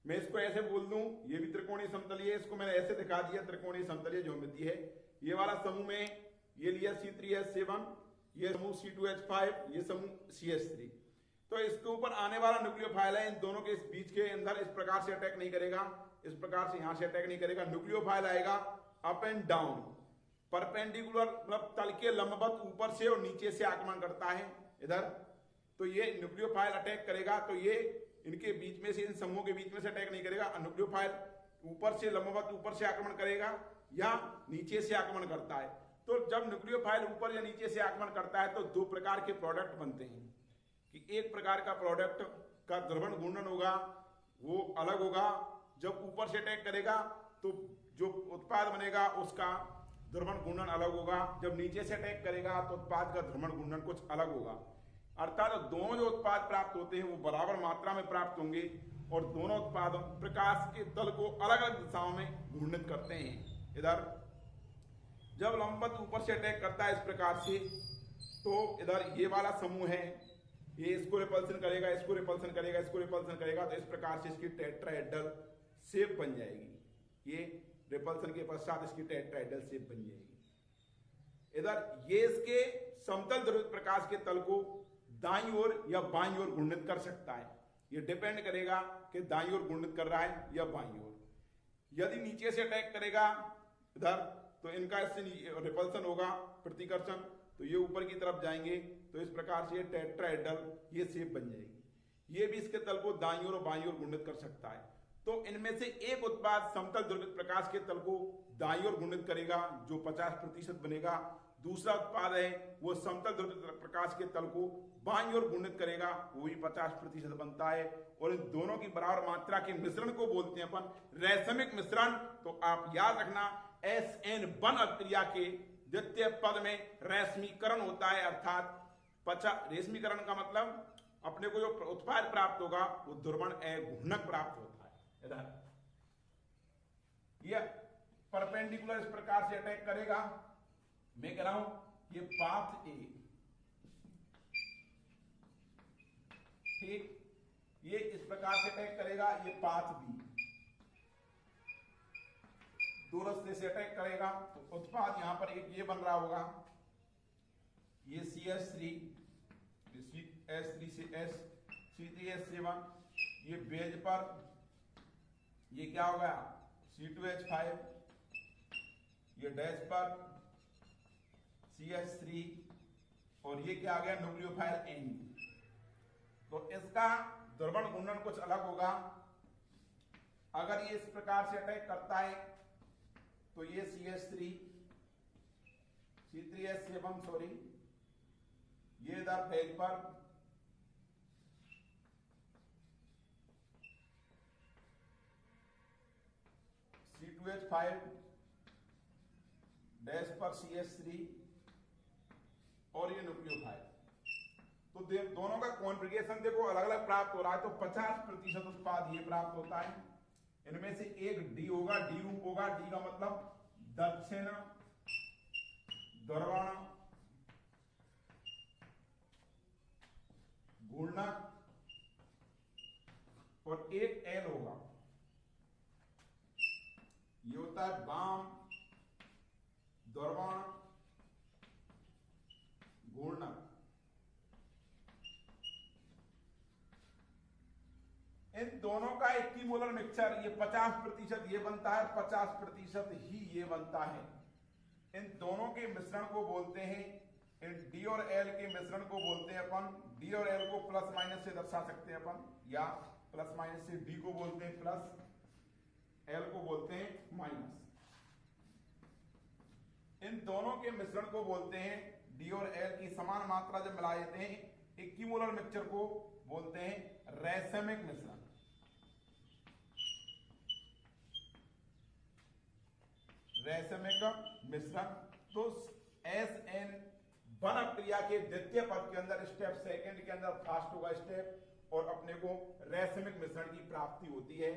मैं इसको ऐसे बोल दूं, ये भी त्रिकोणीय समतलीय है, इसको मैंने ऐसे दिखा दिया, त्रिकोणीय समतलीय ज्योमेट्री है। ये वाला समूह में ये लिया C3H7, ये समूह C2H5, ये समूह CH3। तो इसके ऊपर आने वाला न्यूक्लियोफाइल है, इन दोनों के इस बीच के अंदर इस प्रकार से अटैक नहीं करेगा, इस प्रकार से यहां से अटैक नहीं करेगा। न्यूक्लियोफाइल आएगा अप एंड डाउन, परपेंडिकुलर, मतलब तल के लंबवत, ऊपर से और नीचे से आक्रमण करता है इधर। तो ये न्यूक्लियोफाइल अटैक करेगा, तो ये इनके बीच में से, इन समूहों के बीच में से अटैक नहीं करेगा। न्यूक्लियोफाइल ऊपर से लंबवत, ऊपर से आक्रमण करेगा या नीचे से आक्रमण करता है। तो जब न्यूक्लियोफाइल ऊपर या नीचे से आक्रमण करता है तो दो प्रकार के प्रोडक्ट बनते हैं, कि एक प्रकार का प्रोडक्ट का द्रवण घूर्णन होगा वो अलग होगा। जब ऊपर से अटैक करेगा तो जो उत्पाद बनेगा उसका द्रवण घूर्णन अलग होगा, जब नीचे से अटैक करेगा तो उत्पाद का द्रवण घूर्णन कुछ अलग होगा। अर्थात दोनों जो उत्पाद प्राप्त होते हैं वो बराबर मात्रा में प्राप्त होंगे और दोनों उत्पाद प्रकाश के तल को अलग अलग दिशाओं में घूर्णित करते हैं। इधर जब लंबवत ऊपर से अटैक करता है इस प्रकार से, तो इधर ये वाला समूह है, ये इसको रिपल्सन करेगा, इसको रिपल्सन करेगा, इसको रिपल्सन करेगा, तो इस प्रकार से इसकी टेट्राहेड्रल शेप बन जाएगी। ये रिपल्सन के पश्चात इसकी टेट्राहेड्रल शेप बन जाएगी। इधर ये इसके समतल ध्रुवित प्रकाश के तल को दाईं ओर या बाईं ओर घूर्णित कर सकता है। ये डिपेंड करेगा कि दाईं ओर घूर्णित कर रहा है या बाईं ओर। यदि नीचे से अटैक करेगा इधर, तो इनका इससे रिपल्सन होगा, प्रतिकर्षण, तो ये ऊपर की तरफ जाएंगे, तो इस प्रकार से ये टेट्राहेड्रल ये शेप बन जाएगी। ये भी इसके तल को दाईं ओर और बाईं ओर घूर्णित कर सकता है। तो इनमें से एक उत्पाद समतल ध्रुवित प्रकाश के तल को दाईं ओर घूर्णित करेगा, जो 50% बनेगा। दूसरा उत्पाद है वो समतल ध्रुवित प्रकाश के तल को बाईं ओर घूर्णित करेगा, वो भी 50% बनता है। और इन दोनों की बराबर मात्रा के मिश्रण को बोलते हैं अपन रैसमिक मिश्रण। तो आप याद रखना, SN1 अभिक्रिया के द्वितीय पद में रैसमीकरण होता है, अर्थात रेशमीकरण का मतलब अपने को जो उत्पाद प्राप्त होगा वो ध्रुवण घूर्णक प्राप्त होता है। इधर ये परपेंडिकुलर इस प्रकार से अटैक करेगा, मैं कह रहा हूं ये पाथ ए, ठीक, ये इस प्रकार से अटैक करेगा, ये पाथ बी, दो रास्ते से अटैक करेगा। तो उत्पाद यहां पर एक ये बन रहा होगा, ये CH3, S3 से S, C3H7, ये बेज पर ये क्या हो गया C2H5, ये डैश पर CH3, और ये क्या आ गया न्यूक्लियोफाइल N। तो इसका द्रवण घूर्णन कुछ अलग होगा। अगर ये इस प्रकार से अटैक करता है तो ये C3H7 सॉरी, ये इधर फेज पर C2H5 डैश पर CH3 और ये न्यूक्लियोफाइल। तो दोनों का कॉन्फ़िगरेशन देखो अलग अलग प्राप्त हो रहा है, तो 50% उत्पाद ये प्राप्त होता है। इनमें से एक डी होगा, डी रूप होगा। डी का मतलब दक्षिण ध्रुवण घूर्णक, और एक एल होगा, ये होता है वाम ध्रुवण घूर्णक। इन दोनों का इक्विमोलर मिक्सचर ये 50% ये बनता है, 50% ही ये बनता है। इन दोनों के मिश्रण को बोलते हैं, इन डी और एल के मिश्रण को बोलते हैं अपन, डी और एल को प्लस माइनस से दर्शा सकते हैं अपन, या प्लस माइनस से डी को बोलते हैं प्लस, एल को बोलते हैं माइनस। इन दोनों के मिश्रण को बोलते हैं, डी और एल की समान मात्रा जब मिला देते हैं, इक्विमोलर मिक्सचर को बोलते हैं रैसमिक मिश्रण। रैसमिक मिश्रण। तो SN1 क्रिया के द्वितीय पद के अंदर स्टेप, सेकंड के अंदर फर्स्ट होगा स्टेप, और अपने को रैसमिक मिश्रण की प्राप्ति होती है।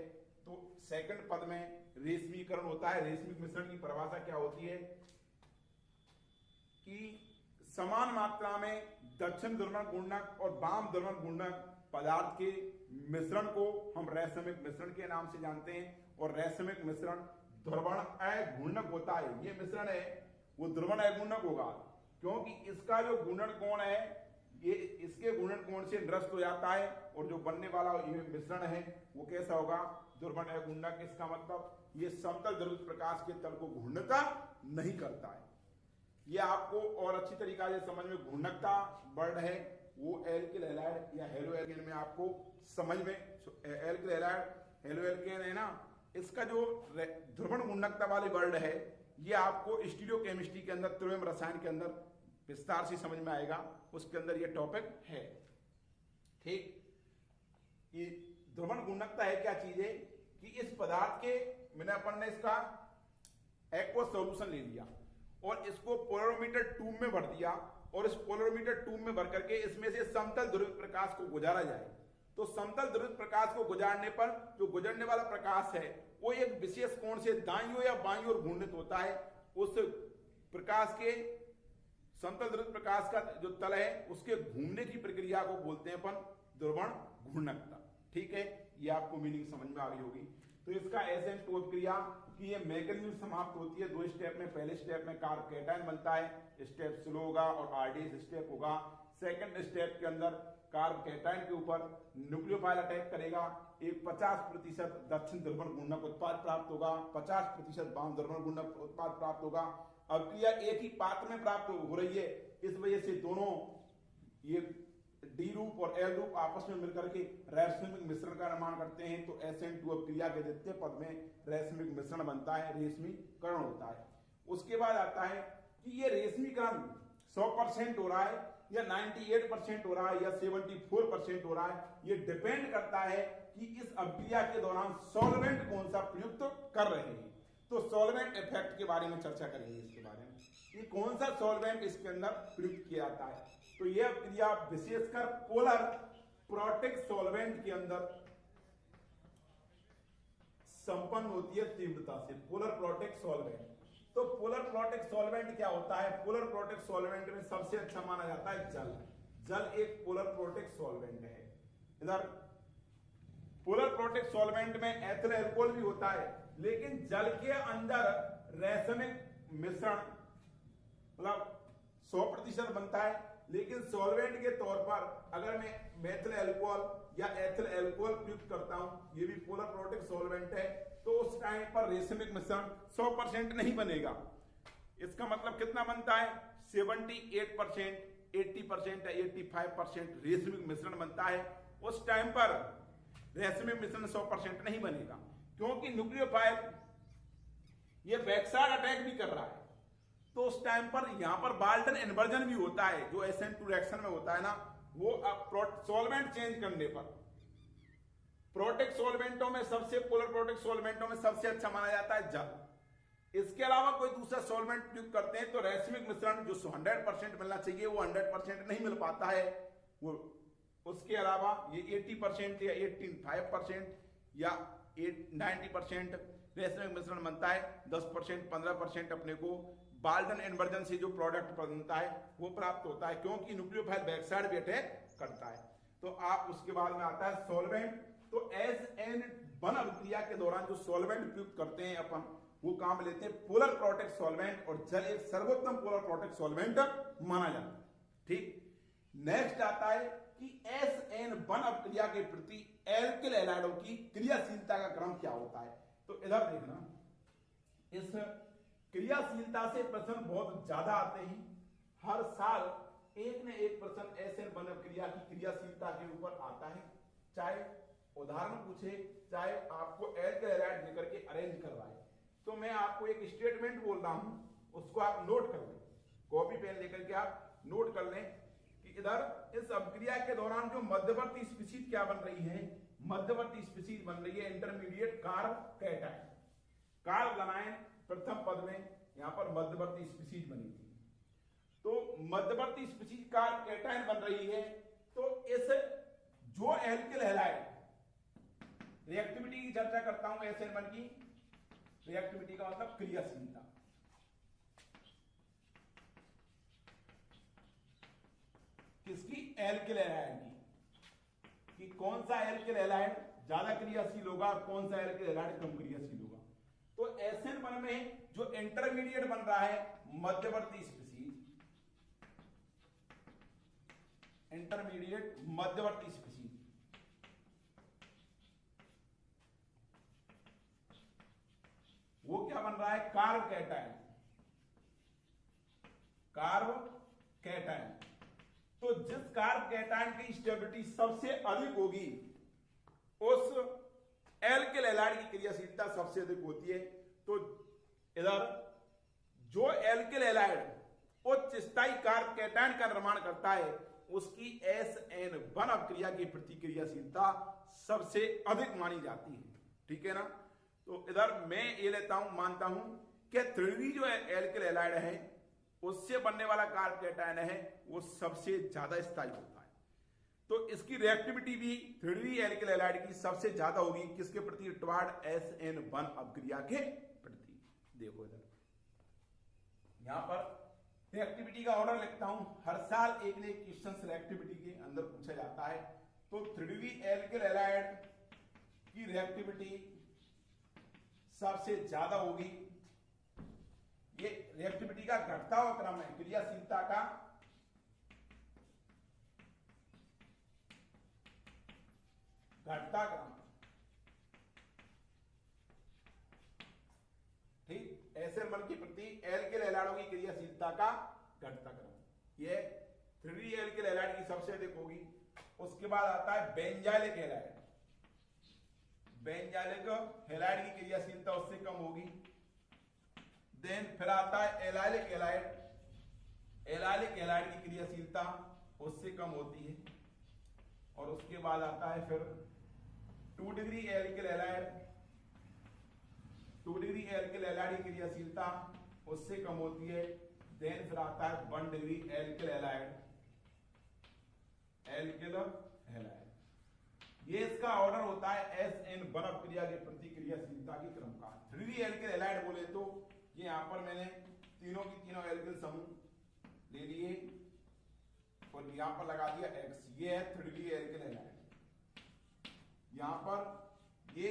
तो सेकंड पद में रेशमीकरण होता है। रेशमिक मिश्रण की परिभाषा क्या होती है कि समान मात्रा में दक्षिण ध्रुवण घूर्णक और वाम ध्रुवण घूर्णक पदार्थ के मिश्रण को हम रैसमिक मिश्रण के नाम से जानते हैं। और रैसमिक मिश्रण ध्रुवण अघूर्णक होता है। ये मिश्रण है वो ध्रुवण अघूर्णक होगा, क्योंकि इसका जो घूर्णन कोण है ये इसके घूर्णन कोण से निरस्त हो जाता है, और जो बनने वाला ये मिश्रण है वो कैसा होगा, ध्रुवण अघूर्णक। इसका मतलब ये समतल ध्रुवित प्रकाश के तल को घूर्णता नहीं करता है। ये आपको और अच्छी तरीका से समझ में, घूर्णकता वर्ड है वो एल्किल हैलाइड या हेलो एल्केन में आपको समझ में, एल्किल हैलाइड हेलो एल्केन है ना, इसका जो ध्रुवण घूर्णकता वाली वर्ड है ये आपको स्टीरियोकेमिस्ट्री के अंदर, त्रिविम रसायन के अंदर विस्तार से समझ में आएगा, उसके अंदर ये टॉपिक है। ठीक, ये ध्रुवण घूर्णकता है क्या चीज है कि इस पदार्थ के मैंने अपन ने इसका एक्वस सॉल्यूशन ले लिया और इसको पोलरोमीटर ट्यूब में भर दिया, और इस पोलरोमीटर ट्यूब में भर करके इसमें से समतल ध्रुवित प्रकाश को गुजारा जाए। तो समतल ध्रुवित प्रकाश को गुजारने पर जो गुजरने वाला प्रकाश है वो एक विशेष कोण से दाईं ओर या बाईं ओर घूर्णित होता है। उस प्रकाश के, समतल ध्रुवित प्रकाश का जो तल है उसके घूमने की प्रक्रिया को बोलते हैं अपन ध्रुवण घूर्णकता। ठीक है, ये आपको मीनिंग समझ में आ गई होगी। तो इसका SN2 क्रिया कि ये मैकेनिज्म समाप्त होती है 2 स्टेप में। पहले स्टेप में कार्ब कैटायन बनता है, स्टेप स्लो होगा और RDS स्टेप होगा। सेकंड स्टेप के अंदर कार्ब कैटायन के ऊपर न्यूक्लियोफाइल अटैक करेगा, एक 50% दक्षिण ध्रुवण घूर्णक उत्पाद प्राप्त होगा, 50% वाम ध्रुवण घूर्णक उत्पाद प्राप्त होगा। अब क्रिया एक ही पात्र में प्राप्त हो रही है, इस वजह से दोनों ये डी रूप और एल रूप आपस में मिलकर के रैसमिक मिश्रण का निर्माण करते हैं। तो SN2 क्रिया के द्वितीय पद में रैसमिक मिश्रण बनता है, रेशमीकरण होता है। उसके बाद आता है कि ये रेशमीकरण 100% हो रहा है या 98% हो रहा है या 74% हो रहा है, ये डिपेंड करता है कि इस अभिक्रिया के दौरान सॉल्वेंट कौन सा प्रयुक्त कर रहे हैं। तो सॉल्वेंट इफेक्ट के बारे में चर्चा करेंगे, इसके बारे में कि कौन सा सॉल्वेंट इसके अंदर प्रयुक्त किया जाता है। तो यह क्रिया विशेषकर पोलर प्रोटेक सॉल्वेंट के अंदर संपन्न होती है तीव्रता से, पोलर प्रोटेक सॉल्वेंट। तो पोलर प्रोटेक सॉल्वेंट क्या होता है? पोलर प्रोटेक सॉल्वेंट में सबसे अच्छा माना जाता है जल। जल एक पोलर प्रोटेक सॉल्वेंट है। इधर पोलर प्रोटेक सॉल्वेंट में एथिल अल्कोहल भी होता है, लेकिन जल के अंदर रैसमिक मिश्रण मतलब 100% बनता है, लेकिन सॉल्वेंट के तौर पर अगर मैं मेथिल अल्कोहल या एथिल अल्कोहल प्रयुक्त करता हूं, ये भी पोलर प्रोटेक सॉल्वेंट है, तो उस टाइम पर रेशमिक मिश्रण 100% नहीं बनेगा। इसका मतलब कितना बनता है? 78%, 80% या 85% रेशमिक मिश्रण बनता है। उस टाइम पर रेशमिक मिश्रण 100% नहीं बनेगा, क्योंकि न्यूक्लियोफाइल ये बैकसाइड अटैक भी कर रहा है। तो उस टाइम पर यहां पर बाल्टन इन्वर्जन भी होता है, जो SN2 रिएक्शन में होता है ना, वो सॉल्वेंट चेंज करने पर। प्रोटेक सॉल्वेंटों में सबसे, पोलर प्रोटेक सॉल्वेंटों में सबसे अच्छा माना जाता है जल। इसके अलावा कोई दूसरा सॉल्वेंट प्रयुक्त करते हैं तो रैसमिक मिश्रण जो 100% मिलना चाहिए वो 100% नहीं मिल पाता है, वो उसके अलावा ये 80% या 85% या 90% रेशमिक मिश्रण बनता है। 10% 15% अपने को बाल्टन इन्वर्जन से जो प्रोडक्ट बनता है वो प्राप्त होता है, क्योंकि न्यूक्लियोफाइल बैकसाइड भी अटैक करता है। तो आप उसके बाद में आता है सॉल्वेंट। तो SN1 अभिक्रिया के दौरान जो सॉल्वेंट उपयोग करते हैं अपन, वो काम लेते हैं पोलर प्रोटेक्ट सॉल्वेंट, और जल एक सर्वोत्तम पोलर प्रोटेक्ट सॉल्वेंट माना जाता है। ठीक, नेक्स्ट आता है कि SN1 अभिक्रिया के प्रति एल्किल हैलाइडों की क्रियाशीलता का क्रम क्या होता है। तो इधर देखना, इस क्रियाशीलता से प्रश्न बहुत ज्यादा आते हैं। हर साल एक न एक प्रश्न SN1 अभिक्रिया की क्रियाशीलता के ऊपर आता है, चाहे उदाहरण पूछे चाहे आपको एल्किल हैलाइड देकर के अरेंज करवाए। तो मैं आपको एक स्टेटमेंट बोल रहा हूं, उसको आप नोट कर लें, कॉपी पेन लेकर के आप नोट कर लें कि इधर इस अभिक्रिया के दौरान जो मध्यवर्ती स्पीशीज क्या बन रही है, मध्यवर्ती स्पीशीज बन रही है intermediate carb cation. Carb line प्रथम पद में यहां पर मध्यवर्ती स्पीशीज बनी थी, तो मध्यवर्ती स्पीशीज कार्ब कैटायन बन रही है। तो इस जो एल्किल हैलाइड रिएक्टिविटी की चर्चा करता हूं, SN1 की रिएक्टिविटी का मतलब क्रियाशीलता। किसकी? एल्किल हैलाइड की, कि कौन सा एल्किल हैलाइड ज्यादा क्रियाशील होगा और कौन सा एल्किल हैलाइड कम क्रियाशील होगा। तो SN1 में जो इंटरमीडिएट बन रहा है मध्यवर्ती स्पीशीज, इंटरमीडिएट मध्यवर्ती स्पीशीज, वो क्या बन रहा है? Carb cation, carb cation. तो जिस कार्ब कैटायन की स्टेबिलिटी सबसे अधिक होगी उस एल्किल हैलाइड की क्रियाशीलता सबसे अधिक होती है। तो इधर जो एल्किल हैलाइड उच्च स्थायी कार्ब कैटायन का निर्माण करता है उसकी SN1 अभिक्रिया की प्रतिक्रियाशीलता सबसे अधिक मानी जाती है। ठीक है ना। तो इधर मैं ये लेता हूं, मानता हूं कि 3D जो एल्किल हैलाइड है उससे बनने वाला कार्ब कैटायन है वो सबसे ज्यादा स्थायी होता है। तो इसकी रिएक्टिविटी भी 3D एल्किल हैलाइड की सबसे ज्यादा होगी किसके प्रति? टुवार्ड SN1 अभिक्रिया के प्रति। देखो इधर यहां पर रिएक्टिविटी का ऑर्डर लिखता हूं, हर साल एक न एक क्वेश्चन रिएक्टिविटी के अंदर पूछा जाता है। तो 3D एल्किल हैलाइड की रिएक्टिविटी सबसे ज्यादा होगी। ये रिएक्टिविटी का घटता हुआ क्रम है, क्रियाशीलता का घटता क्रम। ठीक, SN1 के प्रति एल्किल हैलाइडों की क्रियाशीलता का घटता क्रम, ये 3D एल्किल हैलाइड की सबसे अधिक होगी। उसके बाद आता है बेंजाइलिक हैलाइड, बेंजाइलिक हैलाइड की क्रियाशीलता उससे कम होगी। देन फिर आता है एलाइलिक हैलाइड, एलाइलिक हैलाइड की क्रियाशीलता उससे कम होती है। और उसके बाद आता है फिर 2 degree alkyl halide, 2 degree alkyl halide की क्रियाशीलता उससे कम होती है। देन फिर आता है 1 degree alkyl halide, alkyl halide. ये इसका ऑर्डर होता है SN1 अभिक्रिया के प्रतिक्रियाशीलता के क्रम का। 3D एल्किल हैलाइड बोले तो ये यहां पर मैंने तीनों की तीनों एल्किल समूह ले लिए और यहां पर लगा दिया X। ये है 3D एल्किल हैलाइड। यहां पर ये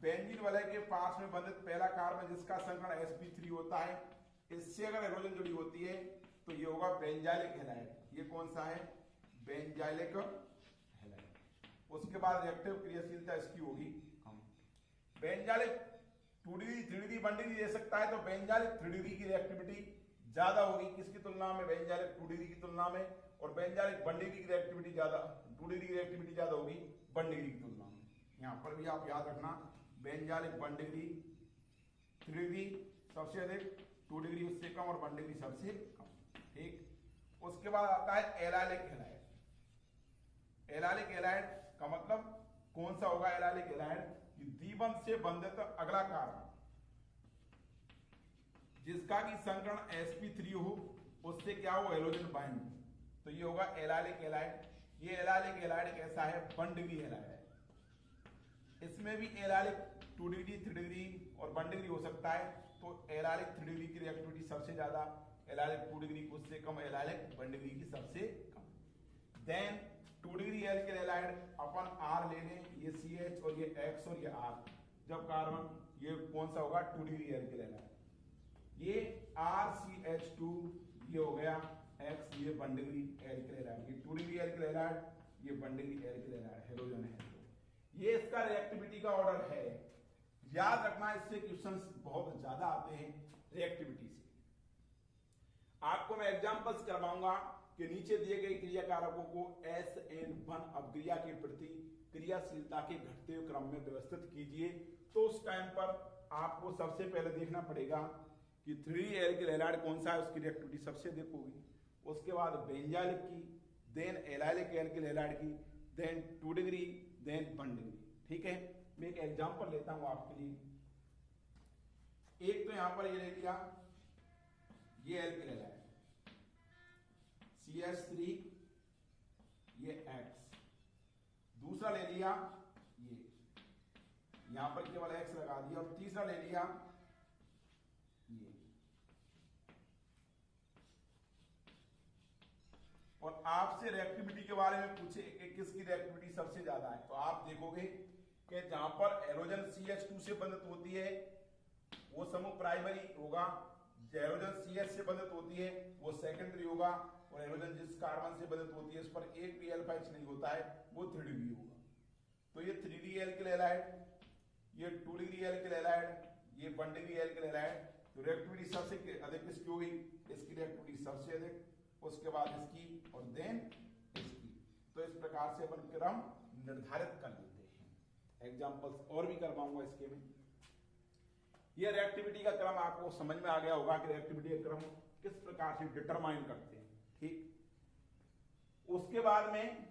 बेंजीन वलय के पास में बंधित पहला कार्बन जिसका संकरण sp3 होता है, इससे अगर हाइड्रोजन जुड़ी होती है तो ये होगा बेंजाइलिक हैलाइड। ये कौन सा है? Benzylic halide. उसके बाद रिएक्टिव क्रियाशीलता इसकी होगी कम। बेंजाइलिक 2 डिग्री 3 डिग्री 1 डिग्री दे सकता है, तो बेंजाइलिक 3 डिग्री की रिएक्टिविटी ज्यादा होगी किसकी तुलना में? बेंजाइलिक 2 डिग्री की तुलना में। और बेंजाइलिक 1 डिग्री की रिएक्टिविटी ज्यादा, 2 डिग्री की रिएक्टिविटी ज्यादा होगी 1 डिग्री की तुलना में। यहां पर भी आप याद रखना, बेंजाइलिक 1 डिग्री, 3 डिग्री सबसे अधिक, 2 डिग्री उससे कम और 1 डिग्री सबसे कम। ठीक। उसके बाद आता है एलाइलिक हैलाइड। एलाइलिक हैलाइड का मतलब कौन सा होगा? एलाइलिक हैलाइड द्विबंध से बंधित अगला कार्बन जिसका की संकरण sp3 हो, उससे क्या हो? Halogen bind. तो ये होगा एलाइलिक हैलाइड। ये एलाइलिक एलाइड कैसा है, 1 डिग्री एलाइड है। इसमें भी एलाइलिक 2 डिग्री 3 डिग्री और 1 डिग्री हो सकता है। तो एलाइलिक 3 डिग्री की रिएक्टिविटी सबसे ज्यादा, एलाइलिक 2 डिग्री की उससे कम, एलाइलिक 1 डिग्री की सबसे कम। देन 2 डिग्री एल्किल एलाइड अपन R ले लें, ये CH और ये X और ये R, जब कार्बन ये कौन सा होगा 2 डिग्री एल्किल एलाइड, ये RCH2 ये हो गया X, ये 1 डिग्री एल्किल एलाइड, ये 2 डिग्री एल्किल एलाइड, ये 1 डिग्री एल्किल एलाइड, हेलोजन है। ये इसका रिएक्टिविटी का ऑर्डर है। याद रखना इससे क्वेश्चंस बहुत ज्यादा आते हैं रिएक्टिविटी से। आपको मैं एग्जांपल्स करवाऊंगा कि नीचे दिए गए क्रिया कारकों को SN1 अपक्रिया के प्रति क्रियाशीलता के घटते हुए क्रम में व्यवस्थित कीजिए। तो उस टाइम पर आपको सबसे पहले देखना पड़ेगा कि 3 एल्किल एलाइड कौन सा है, उसकी रिएक्टिविटी सबसे अधिक होगी। उसके बाद बेंजाइलिक की, देन एलाइलिक एल्किल एलाइड की, देन 2 डिग्री, देन 1 डिग्री। ठीक है, मैं एक एग्जांपल लेता हूं आपके लिए। एक तो यहां पर ये ले लिया, ये एल्किल एलाइड CH3, ये X। दूसरा ले लिया ये, यहां पर केवल X लगा दिया। और तीसरा ले लिया ये। और आपसे रिएक्टिविटी के बारे में पूछे कि किसकी रिएक्टिविटी सबसे ज्यादा है, तो आप देखोगे कि जहां पर एरोजन CH2 से बंधित होती है वो समूह प्राइमरी होगा, एरोजन CH से बंधित होती है वो सेकेंडरी होगा, और एरोजन जिस कार्बन से बंधित होती है इस पर एक भी अल्फा H नहीं होता है, वो 3 डिग्री होगा। तो ये 3 डिग्री एल्किल एलाइड, ये 2 डिग्री एल्किल एलाइड, ये 1 डिग्री एल्किल एलाइड। तो रिएक्टिविटी सबसे अधिक किसकी होगी, इसकी रिएक्टिविटी सबसे अधिक, उसके बाद इसकी, और देन इसकी। तो इस प्रकार से अपन क्रम निर्धारित कर लेते हैं। एग्जांपल्स और भी करवाऊंगा इसके में। ये रिएक्टिविटी का क्रम आपको समझ में आ गया होगा कि रिएक्टिविटी का क्रम किस प्रकार से डिटरमाइन करते हैं। ठीक, उसके बाद में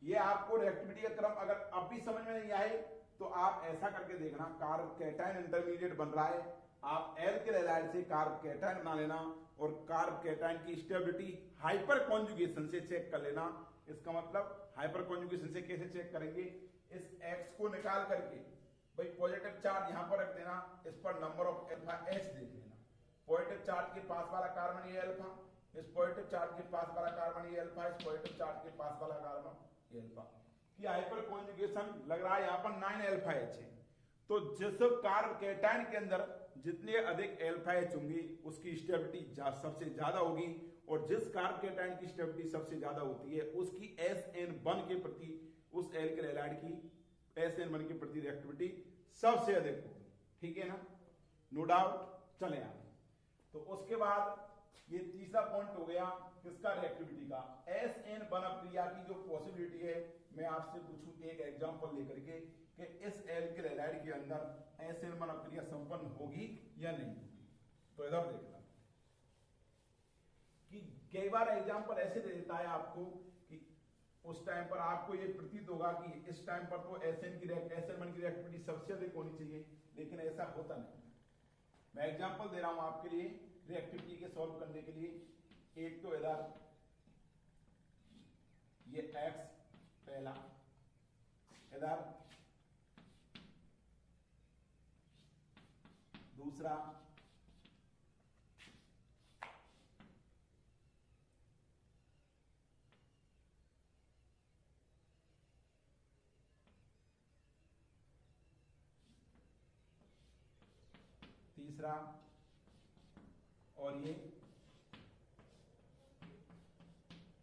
ये आपको रिएक्टिविटी का क्रम अगर अब भी समझ में नहीं आए तो आप ऐसा करके देखना, कार्ब कैटायन इंटरमीडिएट बन रहा है, आप एल्किल एलाइड से कार्ब कैटायन बना लेना और कार्ब कैटायन की स्टेबिलिटी हाइपर कॉन्जुगेशन से चेक कर लेना। इसका मतलब हाइपर कॉन्जुगेशन से कैसे चेक करेंगे, इस X को निकाल करके भाई पॉजिटिव चार्ज यहां पर रख देना, इस पर नंबर ऑफ अल्फा H देख लेना। पॉजिटिव चार्ज के पास वाला कार्बन ये अल्फा, इस पॉजिटिव चार्ज के पास वाला कार्बन ये अल्फा, इस पॉजिटिव चार्ज के पास वाला कार्बन ये अल्फा। की हाइपर कॉन्जुगेशन लग रहा है यहाँ पर 9 अल्फा H है। तो जिस कार्ब कैटायन के अंदर जितने अधिक अल्फा H होंगी उसकी स्टेबिलिटी सबसे ज्यादा होगी, और जिस कार्ब कैटायन की स्टेबिलिटी सबसे ज्यादा होती है उसकी SN1 के प्रति, उस एल्किल एलाइड की SN1 के प्रति रिएक्टिविटी सबसे अधिक होगी। ठीक है ना, नो डाउट। चले आगे। तो उसके बाद ये तीसरा पॉइंट हो गया किसका, रिएक्टिविटी का। SN1 अपक्रिया की जो पॉसिबिलिटी है, मैं आपसे पूछूं एक एग्जांपल लेकर के कि इस एल्किल एलाइड के अंदर SN1 अपक्रिया संपन्न होगी या नहीं होगी। तो इधर देखना कि कई बार एग्जांपल ऐसे दे देता है आपको कि उस टाइम पर आपको ये प्रतीत होगा कि इस टाइम पर तो SN1 की रिएक्टिविटी सबसे अधिक होनी चाहिए, लेकिन ऐसा होता नहीं। मैं एग्जांपल दे रहा हूं आपके लिए रिएक्टिविटी के सॉल्व करने के लिए। एक तो इधर ये X पहला, इधर दूसरा, तीसरा, और ये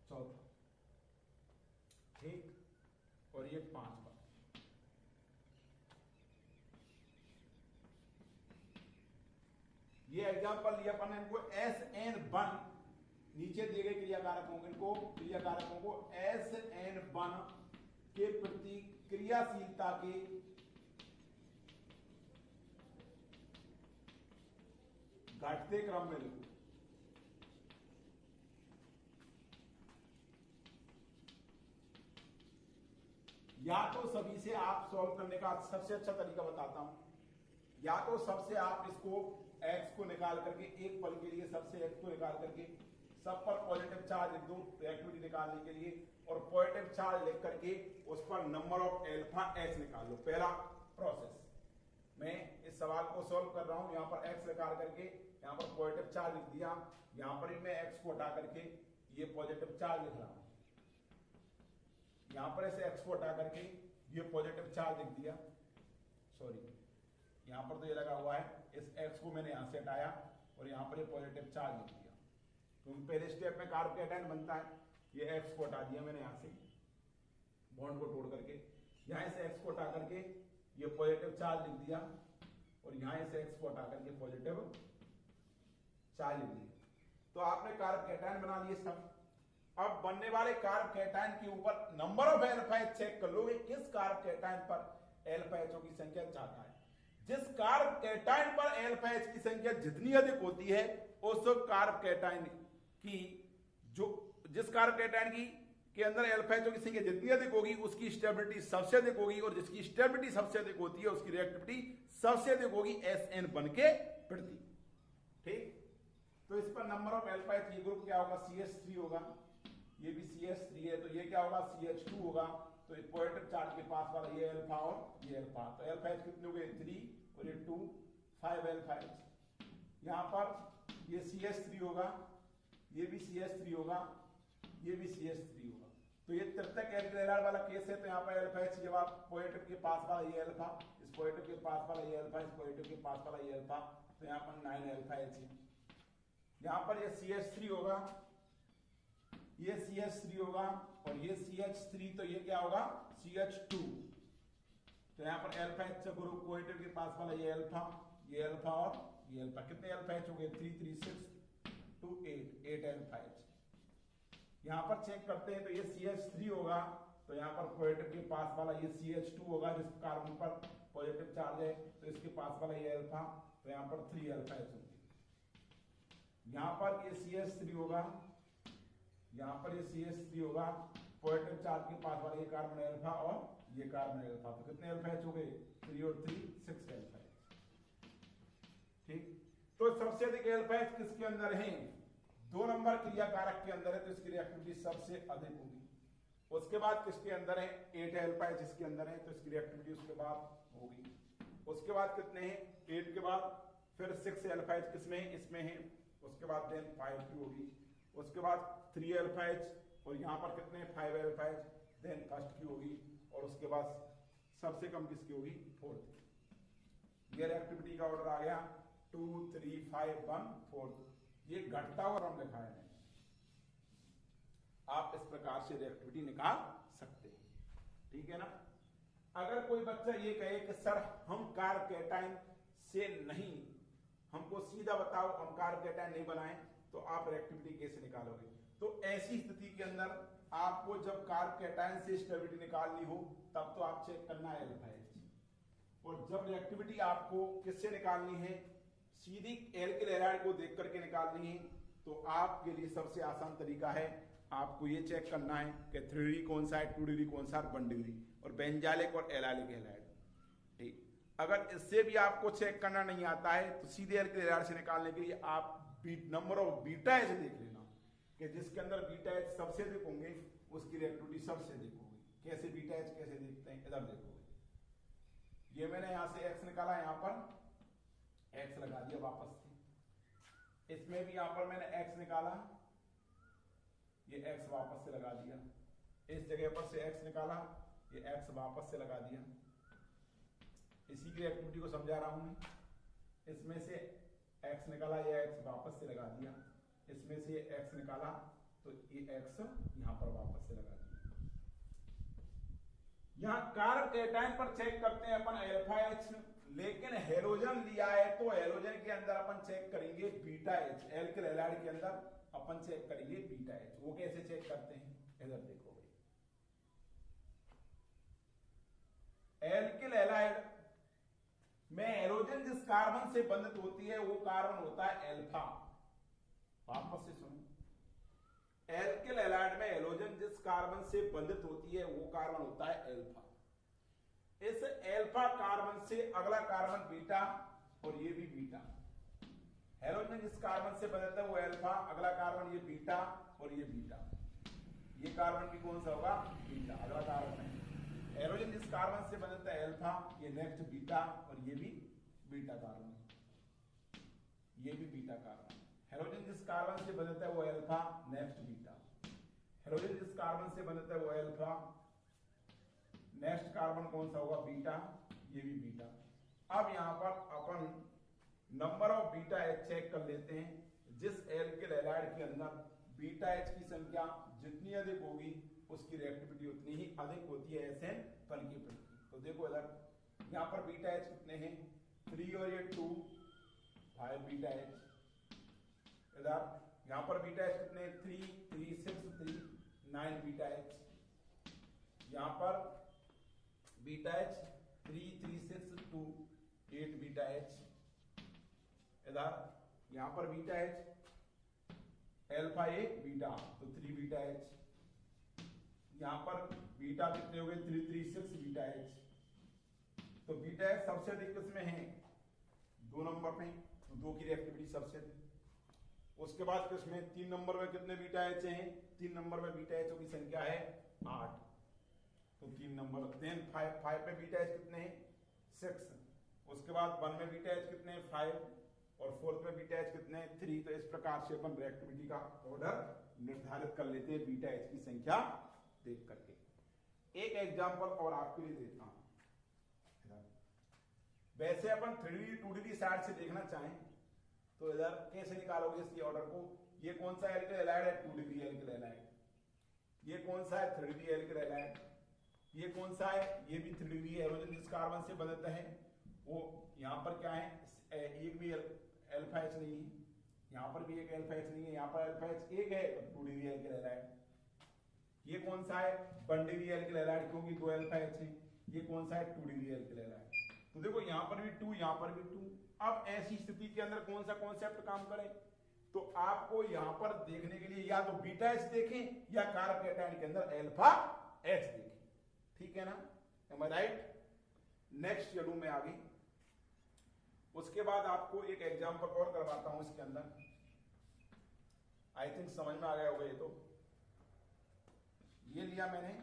चौथा। ठीक, और ये पांचवा। ये एग्जांपल लिया अपन इनको SN1, नीचे दिए गए क्रियाकारकों को SN1 के प्रति क्रियाशीलता के घटते क्रम में लिखो। या तो सभी से आप सॉल्व करने का सबसे अच्छा तरीका बताता हूं, या तो सबसे आप इसको X को निकाल करके एक पल के लिए सबसे X को निकाल करके सब पर पॉजिटिव पॉजिटिव चार्ज लिख दूं रिएक्टिविटी निकालने के लिए, और पॉजिटिव चार्ज लिख करके उस पर नंबर ऑफ अल्फा एच निकाल लो। पहला प्रोसेस मैं इस सवाल को सॉल्व कर रहा हूं, यहाँ पर एक्स निकाल करके यहाँ पर पॉजिटिव चार्ज लिख दिया, यहाँ पर भी मैं एक्स को हटा करके ये पॉजिटिव चार्ज लिख रहा हूं, यहाँ पर ऐसे एक्स को हटा करके ये पॉजिटिव चार्ज लिख दिया, सॉरी यहाँ पर तो ये लगा हुआ है, इस एक्स को मैंने यहाँ से हटाया और यहाँ पर ये पॉजिटिव चार्ज लिख दिया, क्योंकि पहले स्टेप में कार्ब कैटायन बनता है। ये एक्स को हटा दिया मैंने यहाँ से बॉन्ड को तोड़ करके, यहाँ से एक्स को हटा करके ये पॉजिटिव चार्ज लिख दिया और यहाँ से एक्स को हटा करके पॉजिटिव चार्ज लिख दिया। तो आपने कार्ब कैटायन बना लिए सब। अब बनने वाले कार्ब कैटायन के ऊपर number of alpha H check कर लोगे, किस कार्ब कैटायन पर अल्फा एचओ की संख्या ज्यादा है। जिस कार्ब कैटायन पर अल्फा एच की संख्या जितनी अधिक होती है उस कार्ब कैटायन की जिस कार्ब कैटायन की के अंदर अल्फा एचओ की संख्या जितनी अधिक होगी उसकी स्टेबिलिटी सबसे अधिक होगी, और जिसकी स्टेबिलिटी सबसे अधिक होती है उसकी रिएक्टिविटी सबसे अधिक होगी, एसएन बन के पड़ती। ठीक, तो इस पर नंबर ऑफ अल्फा एच, ये ग्रुप क्या होगा, CH3 होगा, ये भी CH3 है, तो ये क्या होगा, CH2 होगा। तो पॉजिटिव चार्ज के पास वाला ये अल्फा और ये अल्फा, तो अल्फा एच कितने हो गए, 3 और ये 2, 5 अल्फा एच। यहाँ पर ये CH3 होगा, ये भी CH3 होगा, ये भी CH3 होगा। तो ये तृतीयक एल्किल हैलाइड वाला केस है, तो यहाँ पर अल्फा एच जब आप पॉजिटिव के पास वाला ये अल्फा, इस पॉजिटिव के पास वाला ये अल्फा, इस पॉजिटिव के पास वाला ये अल्फा, तो यहाँ पर 9 अल्फा एच है। यहाँ पर ये CH3 होगा, ये CH3 होगा और ये CH3, तो ये क्या होगा, CH2। तो यहाँ पर अल्फा एच ग्रुप पॉजिटिव के पास वाला ये अल्फा और ये अल्फा, कितने अल्फा एच हो गए, 3, 3, 6 2 8 अल्फा एच। यहाँ पर चेक करते हैं तो ये CH3 होगा, तो यहाँ पर पॉजिटिव के पास वाला ये CH2 होगा, जिस कार्बन पर पॉजिटिव चार्ज है, तो इसके पास वाला ये अल्फा, तो यहाँ पर 3 अल्फा एच होंगे। यहाँ पर ये CH3 होगा, यहाँ पर ये CH3 होगा, पॉजिटिव चार्ज के पास वाला ये कार्बन अल्फा और ये कार्बन अल्फा, तो कितने अल्फा एच हो गए, 3 और 3 6 अल्फा एच। ठीक, तो सबसे अधिक अल्फा एच किसके अंदर है, 2 नंबर क्रिया कारक के अंदर है, तो इसकी रिएक्टिविटी सबसे अधिक होगी। उसके बाद किसके अंदर है, 8 अल्फा एच इसके अंदर है, तो इसकी रिएक्टिविटी उसके बाद होगी। उसके बाद कितने हैं, 8 के बाद फिर 6 अल्फा एच किसमें है, इसमें है। उसके बाद देन 5 की होगी, उसके बाद 3 अल्फा एच, और यहाँ पर कितने 5 अल्फा एच, देन फर्स्ट की होगी, और उसके बाद सबसे कम किसकी होगी, 4th। ये रिएक्टिविटी का ऑर्डर आ गया 2 3 5 1 4। ये घटता हुआ क्रम लिखा है, आप इस प्रकार से रिएक्टिविटी निकाल सकते हैं। ठीक है ना। अगर कोई बच्चा ये कहे कि सर हम कार्ब कैटायन से नहीं, हमको सीधा बताओ हम कार्ब कैटायन नहीं बनाएं, तो आप रिएक्टिविटी कैसे निकालोगे। तो ऐसी स्थिति के अंदर आपको जब कार्ब कैटायन से स्टेबिलिटी निकालनी हो तब तो आप चेक करना है अल्फा एच, और जब रिएक्टिविटी आपको किससे निकालनी है, सीधी एल्किल हैलाइड को देख करके निकालनी है, तो आपके लिए सबसे आसान तरीका है, आपको ये चेक करना है कि 3 डिग्री कौन सा है, 2 डिग्री कौन सा है, 1 डिग्री, और बेंजालिक और एलाइलिक हैलाइड। ठीक, अगर इससे भी आपको चेक करना नहीं आता है तो सीधे एल्किल हैलाइड से निकालने के लिए आप नंबर ऑफ बीटा एच देख लेना, कि जिसके अंदर बीटा एच सबसे अधिक होंगे उसकी रिएक्टिविटी सबसे अधिक होगी। कैसे बीटा एच कैसे देखते हैं, इधर देखोगे, ये मैंने यहां से एक्स निकाला, यहां पर एक्स लगा दिया वापस से, इसमें भी यहां पर मैंने एक्स निकाला, ये एक्स वापस से लगा दिया, इस जगह पर से एक्स निकाला, ये एक्स वापस से लगा दिया। इसी की एक्टिविटी को समझा रहा हूं मैं। इसमें से एक्स निकाला, ये एक्स वापस से लगा दिया, इसमें से एक्स निकाला तो ये एक्स यहां पर वापस से लगा दिया। यहां कार्ब कैटायन पर चेक करते हैं अपन अल्फा एच, लेकिन हेलोजन लिया है तो हेलोजन के अंदर अपन चेक करेंगे बीटा एच। एल्किल हैलाइड के अंदर अपन चेक करेंगे बीटा एच। वो कैसे चेक करते हैं, इधर देखो भाई, एल्किल हैलाइड में हेलोजन जिस कार्बन से बंधित होती है वो कार्बन होता है एल्फा। वापस से सुनो, एल्किल हैलाइड में हेलोजन जिस कार्बन से बंधित होती है वो कार्बन होता है एल्फा। इस एल्फा कार्बन से अगला कार्बन बीटा, और ये भी बीटा। हेलोजन जिस कार्बन से बनता है वो अल्फा, अगला कार्बन ये बीटा और ये बीटा, ये कार्बन भी कौन सा होगा, बीटा, अगला कार्बन है। हेलोजन जिस कार्बन से बनता है अल्फा, ये नेक्स्ट बीटा और ये भी बीटा कार्बन, ये भी बीटा कार्बन। हेलोजन जिस कार्बन से बनता है वो अल्फा, नेक्स्ट बीटा। हेलोजन जिस कार्बन से बनता है वो अल्फा, नेक्स्ट कार्बन कौन सा होगा, बीटा, ये भी बीटा। अब यहां पर अपन number of beta H check कर लेते हैं। जिस एल्किल हैलाइड के अंदर बीटा एच की संख्या जितनी अधिक होगी उसकी रिएक्टिविटी उतनी ही अधिक होती है SN फल की प्रति। तो देखो इधर यहाँ पर बीटा एच कितने हैं, 3 और ये 2, 5 बीटा एच। इधर यहाँ पर बीटा एच कितने, 3, 3, 6, 3, 9 बीटा एच। यहाँ पर बीटा एच 3, 3, 6, 2, 8 बीटा एच। इधर यहां पर बीटा एच अल्फा 1 बीटा तो 3 बीटा एच। यहां पर बीटा कितने हो गए, 3, 3, 6 बीटा एच। तो बीटा एच सबसे अधिक किसमें है, 2 नंबर में, तो 2 की रिएक्टिविटी सबसे अधिक। उसके बाद किसमें, 3 नंबर में कितने बीटा एच हैं, 3 नंबर में बीटा एच की संख्या है 8, तो 3 नंबर। देन 5 में बीटा एच कितने हैं, 6। उसके बाद 1 में बीटा एच कितने हैं, 5 और 4th में बीटा एच कितने हैं, 3। तो इस प्रकार से अपन रिएक्टिविटी का ऑर्डर निर्धारित कर लेते हैं बीटा एच की संख्या देख करके। एक एग्जांपल और आपके लिए देता हूं। वैसे अपन 3D 2D साइड से देखना चाहें तो इधर कैसे निकालोगे इसकी ऑर्डर को, ये कौन सा एल्किल हैलाइड है, 2D एल्किल हैलाइड। ये कौन सा है, 3D एल्किल हैलाइड। ये कौन सा है, ये भी 3D हेलोजन जिस कार्बन से बनता है वो यहाँ पर क्या है, एक भी अल्फा एच नहीं है, यहाँ पर भी एक अल्फा एच नहीं है, यहाँ पर अल्फा एच एक है, तो 2D एल्किल हैलाइड। ये कौन सा है, 1D एल्किल हैलाइड, क्योंकि 2 अल्फा एच है। ये कौन सा है, 2D एल्किल हैलाइड। तो देखो यहाँ पर भी 2, यहाँ पर भी 2। अब ऐसी स्थिति के अंदर कौन सा कॉन्सेप्ट काम करे, तो आपको यहाँ पर देखने के लिए या तो बीटा एच देखें या कार्बोकेटायन के अंदर अल्फा एच देखें, ठीक है ना, एम आई राइट। नेक्स्ट चलूं मैं आगे। उसके बाद आपको एक एग्जांपल और करवाता हूं इसके अंदर, आई थिंक समझ में आ गया होगा। ये तो ये लिया मैंने,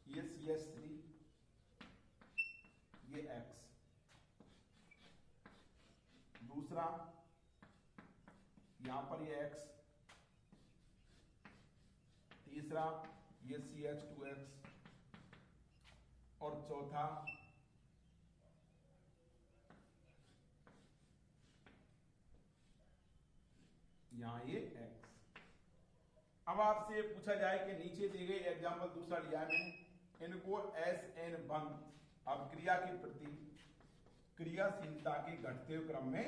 ये CH3, ये X, दूसरा यहां पर ये X, तीसरा ये CH2X और चौथा यहां ये X। अब आपसे ये पूछा जाए कि नीचे दी गई एग्जाम्पल दूसरा लिया है मैंने, इनको SN बंद अब क्रिया के प्रति क्रियाशीलता के घटते हुए क्रम में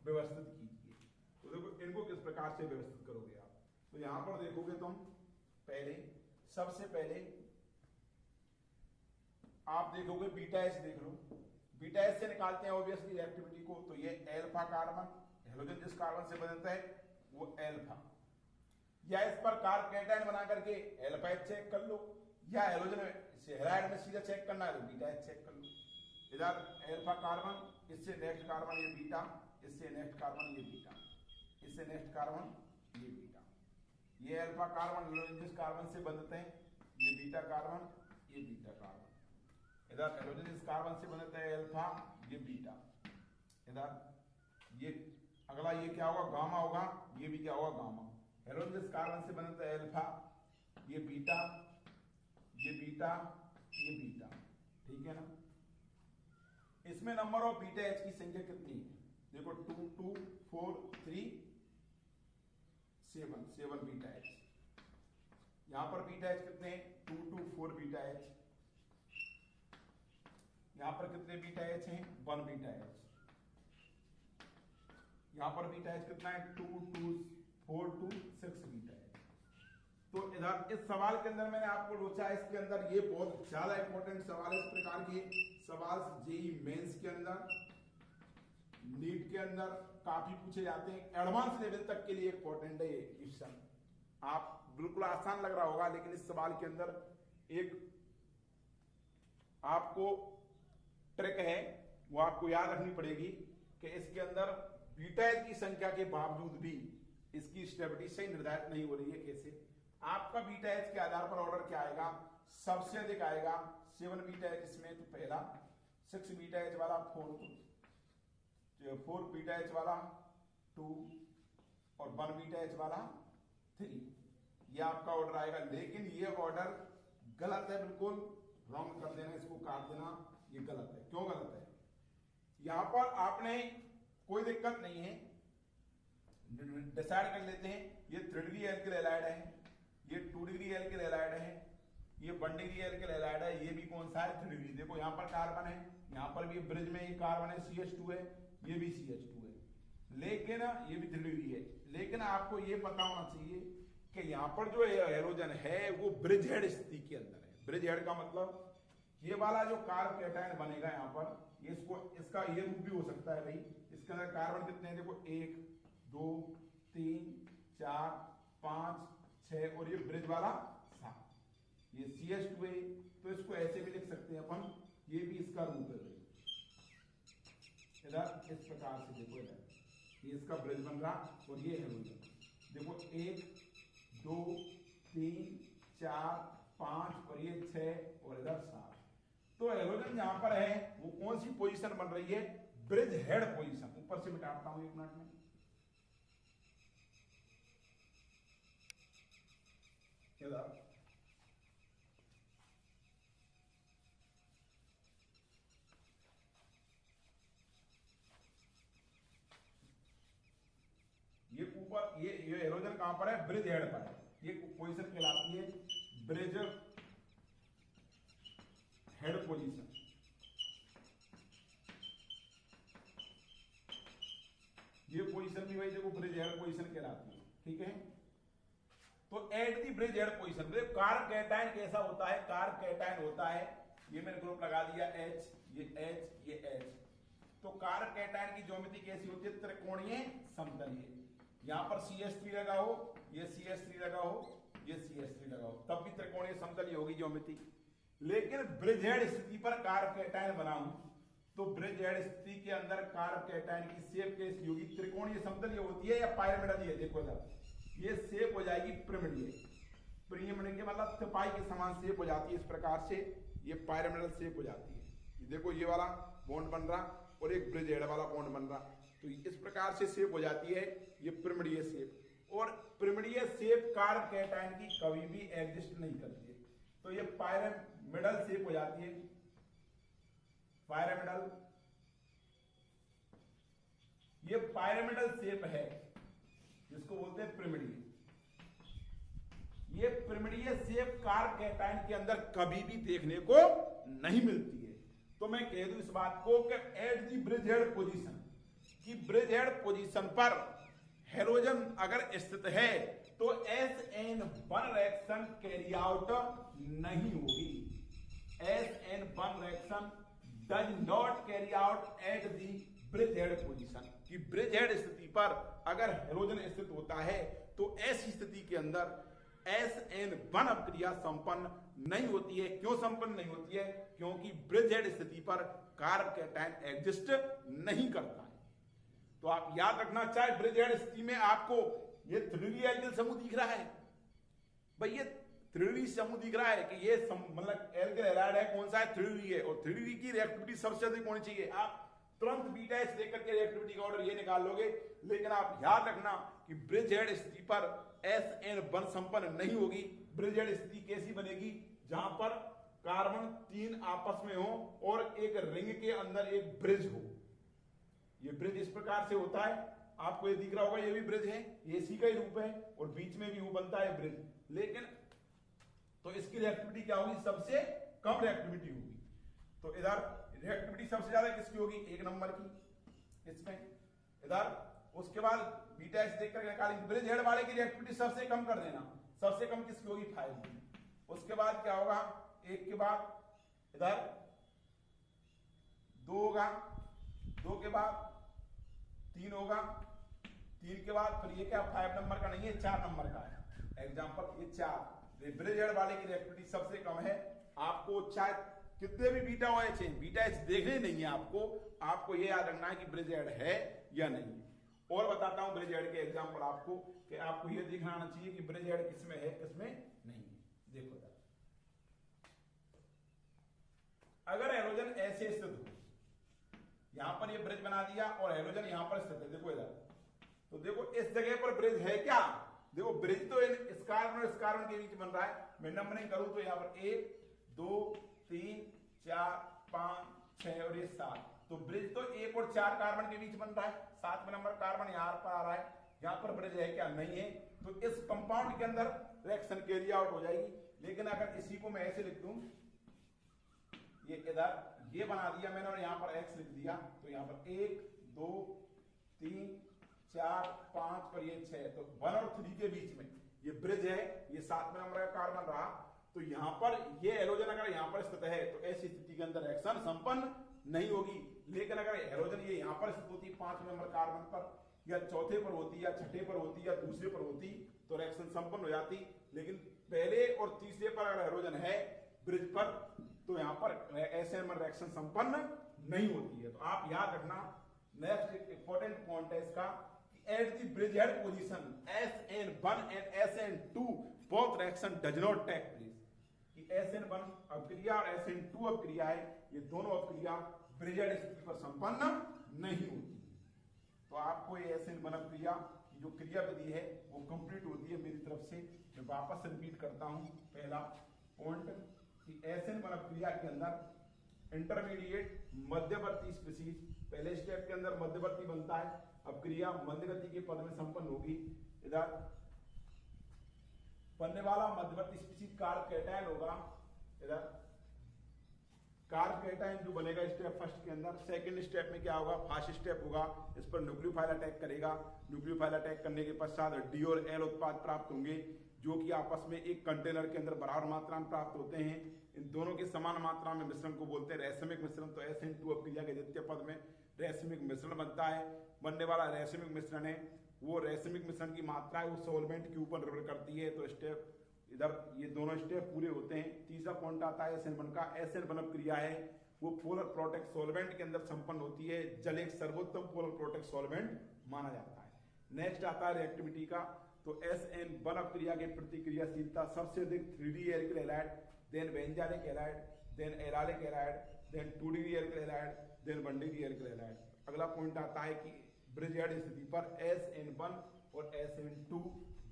व्यवस्थित कीजिए। तो देखो इनको किस प्रकार से व्यवस्थित करोगे आप, तो यहां पर देखोगे तुम पहले, सबसे पहले आप देखोगे बीटा एच देख लो, बीटा एच से निकालते हैं ऑब्वियसली रिएक्टिविटी को, तो ये अल्फा कार्बन, हेलोजन जिस कार्बन से बनता है वो अल्फा, या इस पर कार्बोकेटायन बना करके अल्फा एच चेक कर लो, या हेलोजन से हैलाइड में सीधा चेक करना है तो बीटा एच चेक कर लो। इधर अल्फा कार्बन, इससे नेक्स्ट कार्बन ये बीटा, इससे नेक्स्ट कार्बन ये बीटा, इससे नेक्स्ट कार्बन ये बीटा। ये अल्फा कार्बन हेलोजन जिस कार्बन से बनते हैं, ये बीटा कार्बन, ये बीटा कार्बन। इधर हेलोजन जिस कार्बन से बनता है अल्फा, ये बीटा। इधर ये अगला ये क्या होगा, गामा होगा, ये भी क्या होगा, गामा। हेलोजन जिस कार्बन से बनता है अल्फा, ये बीटा, ये बीटा, ये बीटा, ठीक है ना। इसमें नंबर ऑफ बीटा एच की संख्या कितनी है, देखो 2, 2, 4, 3, 7, 7 बीटा एच। यहां पर बीटा एच कितने हैं, 2, 2, 4 बीटा एच। यहां पर कितने बीटा एच हैं, 1 बीटा एच। यहां पर बीटा एच कितना है, 2, 2, 4, 2, 6 बीटा एच। तो इधर इस सवाल के अंदर मैंने आपको रोचा, इसके अंदर ये बहुत ज्यादा इंपॉर्टेंट सवाल है। इस प्रकार के सवाल जेईई मेंस के अंदर, नीट के अंदर काफी पूछे जाते हैं। एडवांस लेवल तक के लिए इंपॉर्टेंट है ये क्वेश्चन। आप बिल्कुल आसान लग रहा होगा, लेकिन इस सवाल के अंदर एक आपको ट्रिक है वो आपको याद रखनी पड़ेगी कि इसके अंदर बीटा एच की संख्या के बावजूद भी इसकी स्टेबिलिटी सही निर्धारित नहीं हो रही है। कैसे? आपका बीटा एच के आधार पर ऑर्डर क्या आएगा? सबसे अधिक आएगा 7 बीटा एच इसमें, तो पहला 6 बीटा एच वाला 4 बीटा एच वाला 2 और 1 बीटा एच वाला 3, ये आपका ऑर्डर आएगा। लेकिन ये ऑर्डर गलत है, बिल्कुल रॉन्ग कर देना, इसको काट देना, ये गलत है। क्यों गलत है? यहां पर आपने कोई दिक्कत नहीं है, डिसाइड कर लेते हैं। ये 3 डिग्री एल्किल हैलाइड है, ये 2 डिग्री एल्किल हैलाइड है, ये 1 डिग्री एल्किल हैलाइड है, ये भी कौन सा है? 3 डिग्री। देखो यहाँ पर कार्बन है, यहाँ पर भी ब्रिज में ये कार्बन है, CH2 है, ये भी CH2 है, लेकिन ये भी 3 डिग्री है। लेकिन आपको ये पता होना चाहिए कि यहाँ पर जो हैलोजन है वो ब्रिज हेड स्थिति के अंदर है। ब्रिज हेड का मतलब ये वाला जो कार्ब कैटायन बनेगा यहाँ पर, ये इसका ये रूप भी हो सकता है भाई। इसके अंदर कार्बन कितने हैं? देखो 1 2 3 4 5 6 और ये ब्रिज वाला 7, ये CH2 है, तो इसको ऐसे भी लिख सकते हैं अपन, ये भी इसका रूप है भाई। इधर इस प्रकार से देखो, इधर ये इसका ब्रिज बन रहा और ये हैलोजन। देखो 1 2 3 4 5 और ये 6 और इधर 7। तो हैलोजन जहां पर है वो कौन सी पोजीशन बन रही है? Bridge head position. ऊपर से मिटाता हूं 1 मिनट में। इधर ये ऊपर ये हैलोजन कहां पर है? ब्रिज हेड पर है। ये पोजीशन कहलाती है ब्रिज हेड पोजीशन। ये पोजीशन भी भाई देखो ब्रिज हेड पोजीशन कहलाती है, ठीक है। तो at the bridge head position, carb cation कैसा होता है? कार्ब कैटायन होता है, ये मैंने ग्रुप लगा दिया H, ये H, ये H। तो कार्ब कैटायन की ज्योमेट्री कैसी होती है? त्रिकोणीय समतलीय। यहां पर CH3 लगा हो, ये CH3 लगा हो, ये CH3 लगा हो, तब भी त्रिकोणीय समतलीय होगी ज्योमेट्री। लेकिन ब्रिज हेड स्थिति पर कार्ब कैटायन बनाऊं तो ब्रिज हेड स्थिति के अंदर कार्ब कैटायन की शेप कैसी होगी? त्रिकोणीय समतलीय होती है या पिरामिडल? देखो ये शेप हो जाएगी पिरामिडीय। पिरामिड के मतलब तिपाही के समान शेप हो जाती है, इस प्रकार से ये पिरामिडल शेप हो जाती है। देखो ये वाला बॉन्ड बन रहा और एक ब्रिज हेड वाला बॉन्ड बन रहा, तो इस प्रकार से शेप हो जाती है ये पिरामिडीय शेप। और पिरामिडीय शेप कार्ब कैटायन की कभी भी एग्जिस्ट नहीं करती है, तो ये पिरामिडल शेप हो जाती है। पिरामिडल, ये पिरामिडल शेप है जिसको बोलते हैं पिरामिडीय। ये पिरामिडीय शेप कार्ब कैटायन के अंदर कभी भी देखने को नहीं मिलती है। तो मैं कह दूं इस बात को कि at the bridge head position, कि ब्रिज हेड पोजीशन पर हैलोजन अगर स्थित है तो SN1 रिएक्शन कैरी आउट नहीं होगी। SN1 reaction does not carry out at the bridge head position, कि ब्रिज हेड स्थिति पर अगर हैलोजन स्थित होता है तो ऐसी स्थिति के अंदर SN1 अभिक्रिया संपन्न नहीं होती है। क्यों संपन्न नहीं होती है? क्योंकि ब्रिज हेड स्थिति पर कार्ब कैटायन एग्जिस्ट नहीं करता है। तो आप याद रखना, चाहे ब्रिज हेड स्थिति में आपको ये 3D एल्किल समूह दिख रहा है, भाई ये 3D समूह दिख रहा है कि ये मतलब एल्किल हैलाइड है, कौन सा है? 3D है, और 3D की रिएक्टिविटी सबसे अधिक होनी चाहिए। आप तुरंत बीटा एच लेकर के रिएक्टिविटी का ऑर्डर ये निकाल लोगे, लेकिन आप याद रखना कि ब्रिज हेड स्थिति पर SN1 संपन्न नहीं होगी। ब्रिज हेड स्थिति कैसी बनेगी? जहां पर कार्बन 3 आपस में हो और एक रिंग के अंदर एक ब्रिज हो। ये ब्रिज इस प्रकार से होता है, आपको ये दिख रहा होगा, ये भी ब्रिज है, ये इसी का ही रूप है, और बीच में भी वो बनता है ब्रिज। लेकिन तो इसकी रिएक्टिविटी क्या होगी? सबसे कम रिएक्टिविटी होगी। तो इधर रिएक्टिविटी सबसे ज्यादा किसकी होगी? 1 नंबर की इसमें। इधर उसके बाद बीटा एच देख कर निकालेंगे, ब्रिज हेड वाले की रिएक्टिविटी सबसे कम कर देना, सबसे कम किसकी होगी? 5। उसके बाद क्या होगा? 1 के बाद इधर 2 होगा, 2 के बाद 3 होगा, 3 के बाद फिर ये क्या 5 नंबर का नहीं है, 4 नंबर का है। एग्जाम्पल ये 4। ब्रिज हेड वाले की रिएक्टिविटी सबसे कम है, आपको चाहे कितने भी बीटा OH हैं, बीटा H देखने नहीं है आपको ये याद रखना है कि ब्रिज हेड है या नहीं। और बताता हूं ब्रिज हेड के एग्जांपल आपको, कि आपको ये दिखना आना चाहिए कि ब्रिज हेड किसमें है किसमें नहीं है। देखो जरा, अगर हेलोजन ऐसे स्थित हो, यहां पर ये ब्रिज बना दिया और हेलोजन यहां पर स्थित है, देखो इधर, तो देखो इस जगह पर ब्रिज है क्या? देखो ब्रिज तो इस कार्बन और इस कार्बन के बीच बन रहा है। मैं नंबरिंग करूं तो यहां पर 1 2 3 4 5 6 और ये 7, तो ब्रिज तो 1 और 4 कार्बन के बीच बन रहा है। 7 नंबर कार्बन यहां पर आ रहा है, यहां पर ब्रिज है क्या? नहीं है। तो इस कंपाउंड के अंदर रिएक्शन कैरी आउट हो जाएगी। लेकिन अगर इसी को मैं ऐसे लिख दूं, ये इधर ये बना दिया मैंने और यहां पर x लिख दिया, तो यहां पर 1 2 3 4 5 और ये 6, तो 1 और 3 के बीच में ये ब्रिज है। ये 7 नंबर का कार्बन रहा, तो यहां पर ये हेलोजन अगर यहां पर स्थित है तो ऐसी स्थिति के अंदर रिएक्शन संपन्न नहीं होगी। लेकिन अगर हेलोजन ये यहां पर स्थित होती 5 नंबर कार्बन पर, या चौथे पर होती, या छठे पर होती, या दूसरे पर होती, तो रिएक्शन संपन्न हो जाती। लेकिन पहले और तीसरे पर अगर हेलोजन है ब्रिज पर, तो यहां पर ऐसे में रिएक्शन संपन्न नहीं होती है। तो आप याद रखना, नेक्स्ट इंपॉर्टेंट पॉइंट है इसका, at the bridge head position SN1 and SN2 both reaction does not take place, कि SN1 अभिक्रिया और SN2 अभिक्रिया है, ये दोनों अभिक्रिया ब्रिज हेड स्थिति पर संपन्न नहीं होती। तो आपको ये SN1 अभिक्रिया की जो क्रिया विधि है वो कंप्लीट होती है मेरी तरफ से। मैं वापस रिपीट करता हूं पहला पॉइंट, कि SN1 अभिक्रिया के अंदर इंटरमीडिएट मध्यवर्ती स्पीशीज, पहले स्टेप के अंदर मध्यवर्ती बनता है, अब क्रिया मंद गति के पद में संपन्न होगी। इधर बनने वाला मध्यवर्ती स्पीशीज कार्ब कैटायन होगा, इधर कार्ब कैटायन जो बनेगा स्टेप फर्स्ट के अंदर। सेकंड स्टेप में क्या होगा? फर्स्ट स्टेप होगा, इस पर न्यूक्लियोफाइल अटैक करेगा। न्यूक्लियोफाइल अटैक करने के पश्चात डी और एल उत्पाद प्राप्त होंगे, जो कि आपस में एक कंटेनर के अंदर बराबर मात्रा में प्राप्त होते हैं। इन दोनों के समान मात्रा में मिश्रण को बोलते हैं रैसमिक मिश्रण। तो SN2 अभिक्रिया के द्वितीय पद में रैसमिक मिश्रण बनता है। बनने वाला रैसमिक मिश्रण है, वो रैसमिक मिश्रण की मात्रा है वो सॉल्वेंट के ऊपर निर्भर करती है। तो स्टेप इधर ये दोनों स्टेप पूरे होते हैं। तीसरा पॉइंट आता है SN1 का। SN1 अभिक्रिया है वो पोलर प्रोटेक्ट सॉल्वेंट के अंदर संपन्न होती है। जल एक सर्वोत्तम पोलर प्रोटेक्ट सॉल्वेंट माना जाता है। नेक्स्ट आता है रिएक्टिविटी का। तो SN1 अभिक्रिया की प्रतिक्रियाशीलता सबसे अधिक 3D alkyl halide, then benzylic halide, then allylic halide, then 2D alkyl halide, then 1D alkyl halide. अगला पॉइंट आता है कि ब्रिज हेड स्थिति पर SN1 और SN2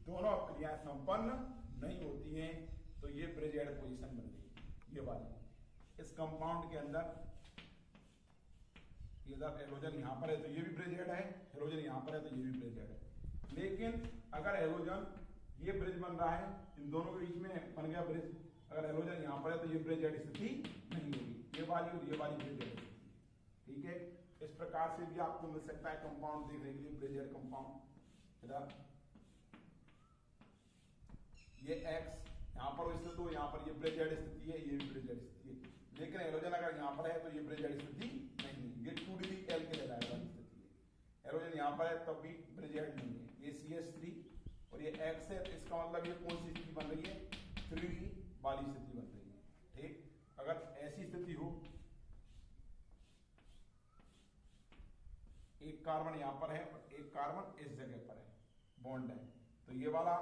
दोनों अभिक्रियाएं संपन्न नहीं होती हैं। तो ये ब्रिज हेड पोजीशन बन गई, ये वाली। इस कंपाउंड के अंदर इधर हेलोजन यहां पर है तो ये भी ब्रिज हेड है, हेलोजन यहां पर है तो ये भी ब्रिज हेड है। लेकिन अगर हेलोजन ये ब्रिज बन रहा है, इन दोनों के बीच में बन गया ब्रिज, अगर हेलोजन यहां पर है तो ये ब्रिज हेड स्थिति नहीं होगी, ये वाली और ये वाली ब्रिज हेड। ठीक है, इस प्रकार से भी आपको मिल सकता है कंपाउंड देखने के लिए, ब्रिज हेड कंपाउंड। इधर ये X यहां पर स्थित हो, यहां पर ये ब्रिज हेड स्थिति है, ये भी ब्रिज हेड स्थिति है। लेकिन हेलोजन अगर यहां पर है तो ये ब्रिज हेड स्थिति नहीं है, ये 2D एल्किल हैलाइड वाली स्थिति है। हेलोजन यहां पर है तब भी ब्रिज हेड नहीं है। ये CH3 और ये X है, तो इसका मतलब ये कौन सी स्थिति बन रही है? 3D वाली स्थिति बन रही है। ठीक, अगर ऐसी स्थिति हो, एक कार्बन यहां पर है और एक कार्बन इस जगह पर है, बॉन्ड है, तो ये वाला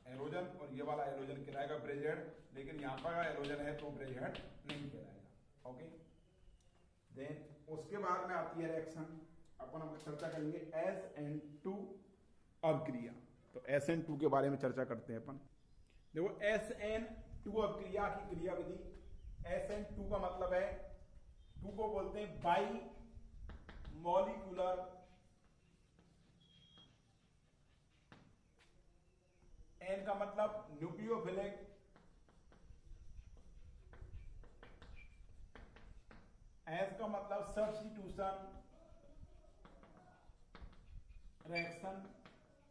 हेलोजन और ये वाला हेलोजन कहलाएगा ब्रिज हेड। लेकिन यहाँ पर हेलोजन है तो ब्रिज हेड नहीं कहलाएगा। ओके, देन उसके बाद में आती है रिएक्शन, अपन हम चर्चा करेंगे SN2 अभिक्रिया। तो SN2 के बारे में चर्चा करते हैं अपन। देखो SN2 अभिक्रिया की क्रिया विधि। SN2 का मतलब है, 2 को बोलते हैं बाई मॉलिक्यूलर, N का मतलब न्यूक्लियोफिलिक, S का मतलब सब्स्टिट्यूशन रिएक्शन।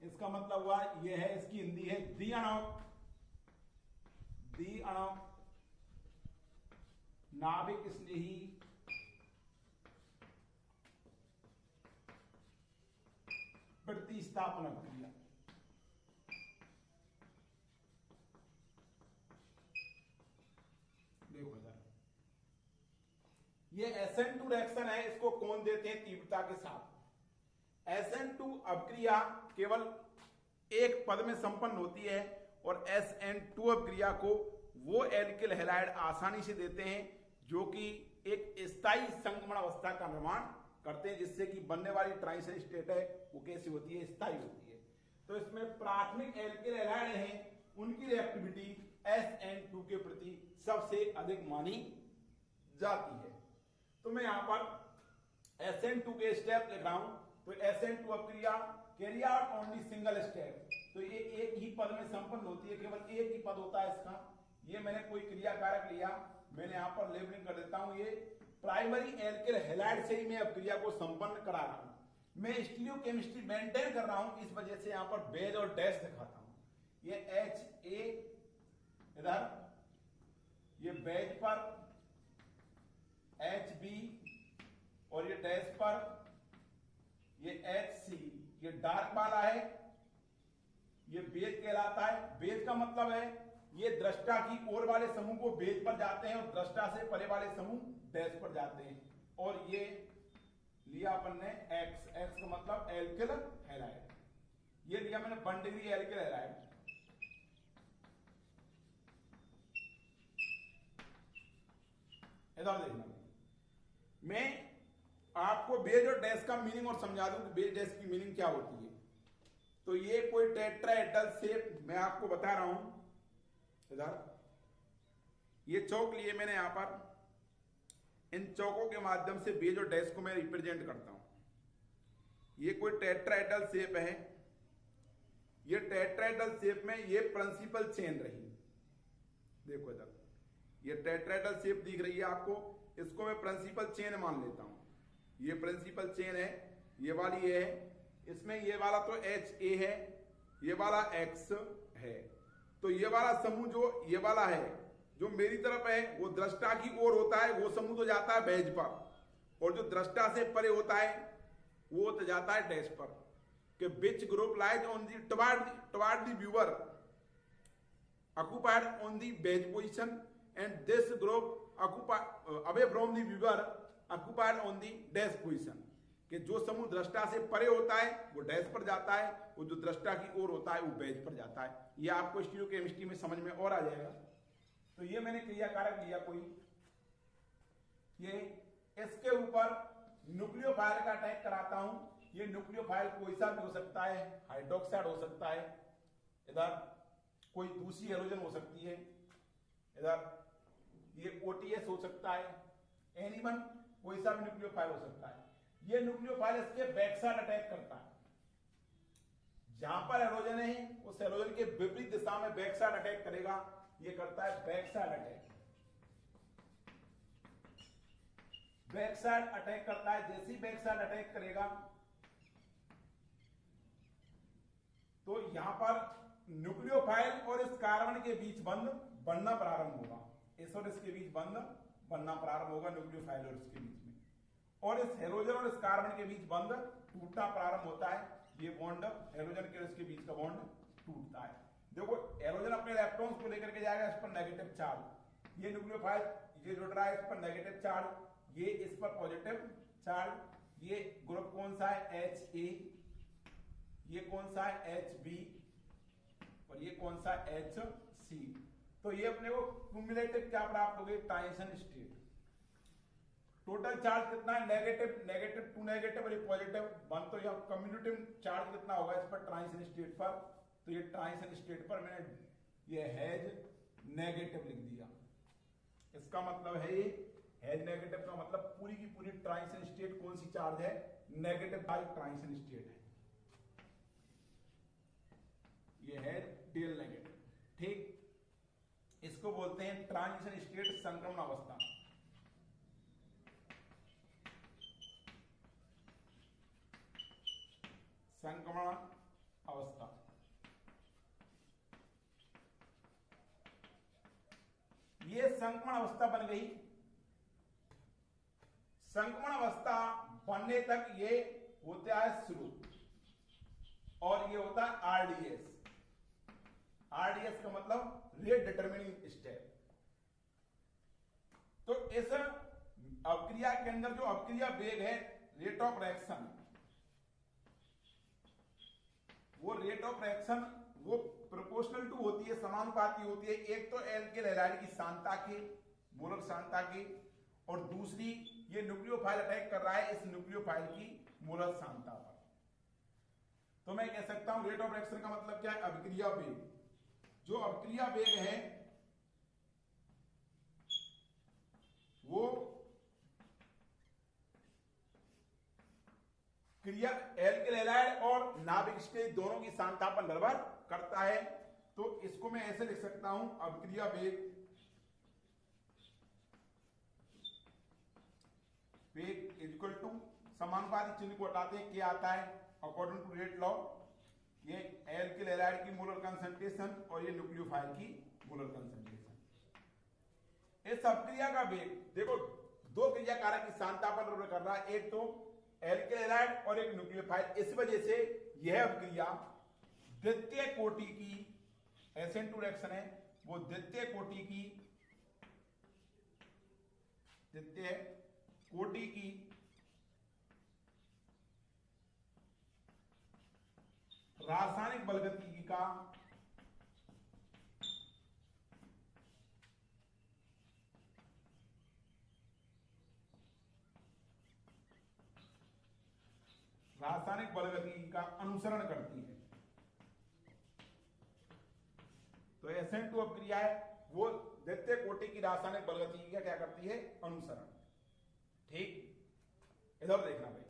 इसका मतलब हुआ ये है, इसकी हिंदी है द्विअणक, नाभिक स्नेही प्रतिस्थापन अभिक्रिया। देखो जरा, ये SN2 रिएक्शन है, इसको कौन देते हैं तीव्रता के साथ। SN2 अभिक्रिया केवल एक पद में संपन्न होती है और SN2 अभिक्रिया को वो एल्किल हैलाइड आसानी से देते हैं जो कि एक स्थायी संक्रमण अवस्था का निर्माण करते हैं, जिससे कि बनने वाली ट्रांजिशन स्टेट है वो कैसी होती है, स्थायी होती है। तो इसमें प्राथमिक एल्किल हैलाइड हैं, उनकी रिएक्टिविटी SN2 के प्रति सबसे अधिक मानी जाती है। तो मैं यहां पर SN2 के स्टेप लिख रहा हूं। तो SN2 अभिक्रिया carry out only single step, तो ये एक ही पद में संपन्न होती है, केवल एक ही पद होता है इसका। ये मैंने कोई क्रिया कारक लिया, मैंने यहां पर लेबलिंग कर देता हूं, ये प्राइमरी एल्किल हैलाइड से ही मैं अभिक्रिया को संपन्न करा रहा हूं। मैं स्टीरियोकेमिस्ट्री मेंटेन कर रहा हूं, इस वजह से यहां पर बेज और डैश दिखाता हूं। ये HA इधर, ये बेज पर, HB और ये डैश पर, ये HC, ये डार्क वाला है, ये बेज कहलाता है। बेज का मतलब है ये दृष्टा की ओर वाले समूह को बेज पर जाते हैं और दृष्टा से परे वाले समूह डैश पर जाते हैं। और ये लिया अपन ने X, X का मतलब एल्किल हैलाइड, ये लिया मैंने 1 डिग्री एल्किल हैलाइड। इधर देखना, मैं आपको बेज और डैश का मीनिंग और समझा दूं कि बेज डैश की मीनिंग क्या होती है। तो ये कोई टेट्राहेड्रल शेप मैं आपको बता रहा हूं। इधर ये चौक लिए मैंने यहां पर, इन चौकों के माध्यम से बेज और डैश को मैं रिप्रेजेंट करता हूं। ये कोई टेट्राहेड्रल शेप है, ये टेट्राहेड्रल शेप में ये प्रिंसिपल चेन रही, देखो इधर ये टेट्राहेड्रल शेप दिख रही है आपको, इसको मैं प्रिंसिपल चेन मान लेता हूं। ये प्रिंसिपल चेन है, ये वाली ये है, इसमें ये वाला तो HA है, ये वाला X है। तो ये वाला समूह जो ये वाला है, जो मेरी तरफ है, वो दृष्टा की ओर होता है, वो समूह तो जाता है बेज पर, और जो दृष्टा से परे होता है वो तो जाता है डैश पर। कि which group lies on the toward the viewer occupied on the beige position and this group occupied away from the viewer occupied on the dash position। कि जो समूह दृष्टा से परे होता है वो डैश पर जाता है, वो जो दृष्टा की ओर होता है वो बेज पर जाता है। ये आपको स्टीरियोकेमिस्ट्री में समझ में और आ जाएगा। तो ये मैंने क्रिया कारक लिया कोई, ये इसके ऊपर न्यूक्लियोफाइल का अटैक कराता हूं। ये न्यूक्लियोफाइल कोई सा भी हो सकता है, हाइड्रोक्साइड हो सकता है, इधर कोई दूसरी हेलोजन हो सकती है, इधर ये OTS हो सकता है, एनीवन कोई सा भी न्यूक्लियोफाइल हो सकता है। ये न्यूक्लियोफाइल इसके बैक साइड अटैक करता है, जहां पर हेलोजन है उस हेलोजन के विपरीत दिशा में बैक साइड अटैक करेगा। ये करता है back side attack, back side attack करता है। जैसे ही बैक साइड अटैक करेगा तो यहां पर न्यूक्लियोफाइल और इस कार्बन के बीच बंध बनना प्रारंभ होगा, इस और इसके बीच बंध बनना प्रारंभ होगा न्यूक्लियोफाइल और इसके बीच में, और इस हेलोजन और इस कार्बन के बीच बंध टूटना प्रारंभ होता है। ये बॉन्ड हेलोजन के और इसके बीच का बॉन्ड टूटता है। देखो हेलोजन अपने इलेक्ट्रॉन्स को लेकर के जाएगा, इस पर नेगेटिव चार्ज, ये न्यूक्लियोफाइल ये जुड़ रहा है, इस पर नेगेटिव चार्ज, ये इस पर पॉजिटिव चार्ज। ये ग्रुप कौन सा है HA, ये कौन सा है HB और ये कौन सा HC। तो ये अपने को क्यूमुलेटिव क्या प्राप्त हो गई, ट्रांजिशन स्टेट। टोटल चार्ज कितना है, नेगेटिव, नेगेटिव टू नेगेटिव और ये पॉजिटिव 1। तो यह कम्युनिटिव चार्ज कितना होगा इस पर ट्रांजिशन स्टेट पर, तो ये ट्रांजिशन स्टेट पर मैंने ये हैज नेगेटिव लिख दिया। इसका मतलब है ये हैज नेगेटिव का मतलब पूरी की पूरी ट्रांजिशन स्टेट कौन सी चार्ज है, नेगेटिव ट्रांजिशन स्टेट है। ये है डेल नेगेटिव, ठीक। इसको बोलते हैं ट्रांजिशन स्टेट, संक्रमण अवस्था। संक्रमण अवस्था ये संक्रमण अवस्था बन गई। संक्रमण अवस्था बनने तक ये होता है शुरू, और ये होता है RDS। RDS का मतलब रेट डिटरमिनिंग स्टेप। तो इस अपक्रिया के अंदर जो अपक्रिया वेग है, रेट ऑफ रिएक्शन, वो रेट ऑफ रिएक्शन वो प्रोपोर्शनल टू होती है, समानुपाती होती है, एक तो एल्किल हैलाइड की सांद्रता के, मोलर सांद्रता की, और दूसरी ये न्यूक्लियोफाइल अटैक कर रहा है इस न्यूक्लियोफाइल की मोलर सांद्रता पर। तो मैं कह सकता हूं रेट ऑफ रिएक्शन का मतलब क्या है, अभिक्रिया वेग। जो अभिक्रिया वेग है वो क्रिया एल्किल हैलाइड और नाभिक स्टेज दोनों की सांद्रता पर निर्भर करता है। तो इसको मैं ऐसे लिख सकता हूं, अभिक्रिया वेग इक्वल टू, समानुपाती चिन्ह को हटाते हैं, क्या आता है अकॉर्डिंग टू रेट लॉ, ये एल्किल हैलाइड की मोलर कंसंट्रेशन और ये न्यूक्लियोफाइल की मोलर कंसंट्रेशन। इस अभिक्रिया का वेग देखो दो क्रिया कारक की सांद्रता पर निर्भर कर रहा है, एक तो एल्किल हैलाइड और एक न्यूक्लियोफाइल। इस वजह से यह अभिक्रिया द्वितीय कोटि की SN2 रिएक्शन है, वो द्वितीय कोटि की रासायनिक बलगतिकी का अनुसरण करती है। तो SN2 अभिक्रिया है वो द्वितीय कोटि की रासायनिक बलगतिकी का क्या करती है, अनुसरण। ठीक, इधर देखना भाई।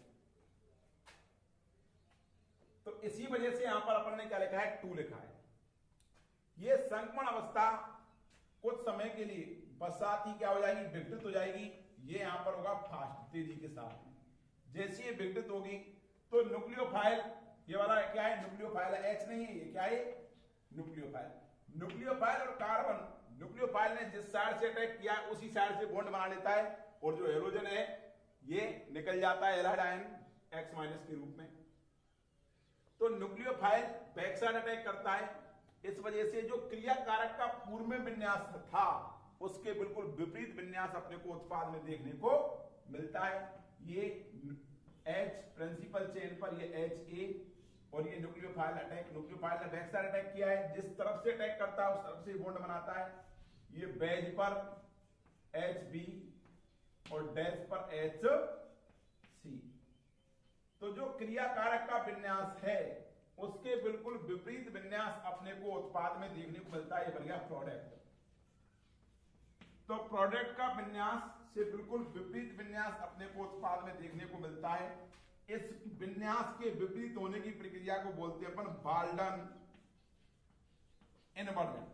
तो इसी वजह से यहां पर अपन ने क्या लिखा है, 2 लिखा है। ये संक्रमण अवस्था कुछ समय के लिए पश्चात ही क्या हो जाएगी, विघटित हो जाएगी। ये यहां पर होगा फास्ट, तेजी के साथ में। जैसे ये विघटित होगी तो न्यूक्लियोफाइल, ये वाला क्या है, न्यूक्लियोफाइल H नहीं है, ये क्या है, न्यूक्लियोफाइल और कार्बन, न्यूक्लियोफाइल ने जिस साइड से अटैक किया उसी साइड से बॉन्ड बना लेता है, और जो हेलोजन है ये निकल जाता है हैलाइड आयन X- के रूप में। तो न्यूक्लियोफाइल बैक साइड अटैक करता है। इस वजह से जो क्रिया कारक का पूर्व में विन्यास था उसके बिल्कुल विपरीत विन्यास अपने को उत्पाद में देखने को मिलता है। ये H प्रिंसिपल चेन पर ये HA, और ये न्यूक्लियोफाइल अटैक, न्यूक्लियोफाइल ने बैक साइड अटैक किया है, जिस तरफ से अटैक करता है उस तरफ से बॉन्ड बनाता है। ये बेज पर HB और डैश पर HC। तो जो क्रिया कारक का विन्यास है उसके बिल्कुल विपरीत विन्यास अपने को उत्पाद में देखने को मिलता है। ये बन गया प्रोडक्ट। तो प्रोडक्ट का विन्यास से बिल्कुल विपरीत विन्यास अपने को उत्पाद में देखने को मिलता है। इस विन्यास के विपरीत होने की प्रक्रिया को बोलते हैं अपन बाल्डन इन्वर्जन।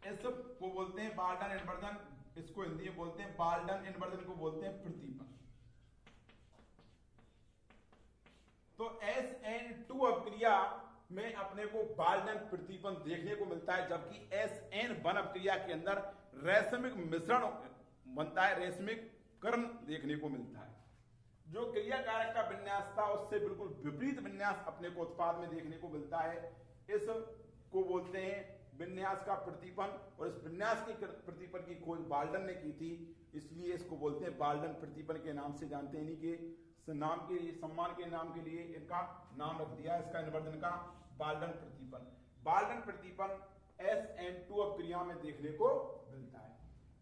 इसको बोलते हैं बाल्डन इन्वर्जन, इसको हिंदी में बोलते हैं बाल्डन इन्वर्जन, को बोलते हैं प्रतीपन। तो SN2 अभिक्रिया में अपने को बाल्डन प्रतीपन देखने को मिलता है, जबकि SN1 अभिक्रिया के अंदर रेशमिक मिश्रण बनता है, रेशमिक कर्ण देखने को मिलता है। जो क्रिया कारक का विन्यास था उससे बिल्कुल विपरीत विन्यास अपने को उत्पाद में देखने को मिलता है। इसको बोलते हैं विन्यास का प्रतीपन, और इस विन्यास के प्रतीपन की खोज बाल्डन ने की थी, इसलिए इसको बोलते हैं बाल्डन प्रतीपन के नाम से जानते हैं। इन्हीं के नाम के लिए, सम्मान के नाम के लिए इनका नाम रख दिया इसका इन्वर्जन का, बाल्डन प्रतीपन। बाल्डन प्रतीपन SN2 अभिक्रिया में देखने को मिलता है।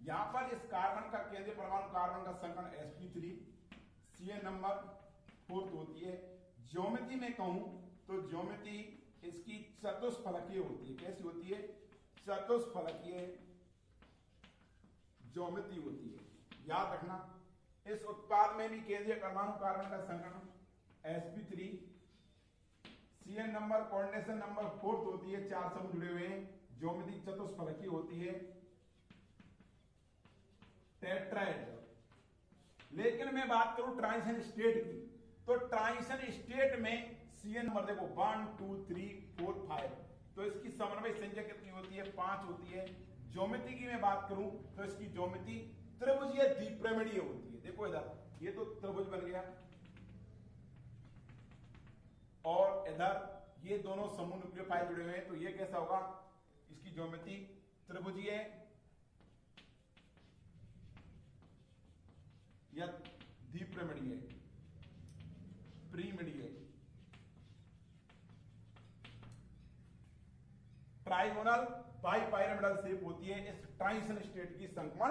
यहां पर इस कार्बन का केंद्रीय परमाणु कार्बन का संकरण sp3, Cn नंबर 4 होती है। ज्योमेट्री में कहूं तो ज्योमेट्री इसकी चतुष्फलकीय होती है। कैसी होती है? चतुष्फलकीय ज्योमेट्री होती है। याद रखना, इस उत्पाद में भी केंद्रीय परमाणु कार्बन का संकरण sp3, Cn number coordination number 4 होती है, 4 समूह जुड़े हुए हैं, ज्योमेट्री चतुष्फलकीय होती है, टेट्राहेड्रल। लेकिन मैं बात करूं ट्रांजिशन स्टेट की, तो ट्रांजिशन स्टेट में Cn नंबर देखो 1 2 3 4 5, तो इसकी समन्वय संख्या कितनी होती है? 5 होती है। ज्योमेट्री की मैं बात करूं तो इसकी ज्योमेट्री त्रिभुजीय द्विपिरामिडीय होती है। देखो इधर ये तो त्रिभुज बन गया, और इधर ये दोनों समूह न्यूक्लियोफाइल जुड़े हुए हैं, तो ये कैसा होगा? इसकी ज्योमेट्री त्रिभुजीय या द्विप्रमिडीय, प्रीमिडीय, ट्राइगोनल, बाइपिरामिडल शेप होती है इस ट्रांजिशन स्टेट की संक्रमण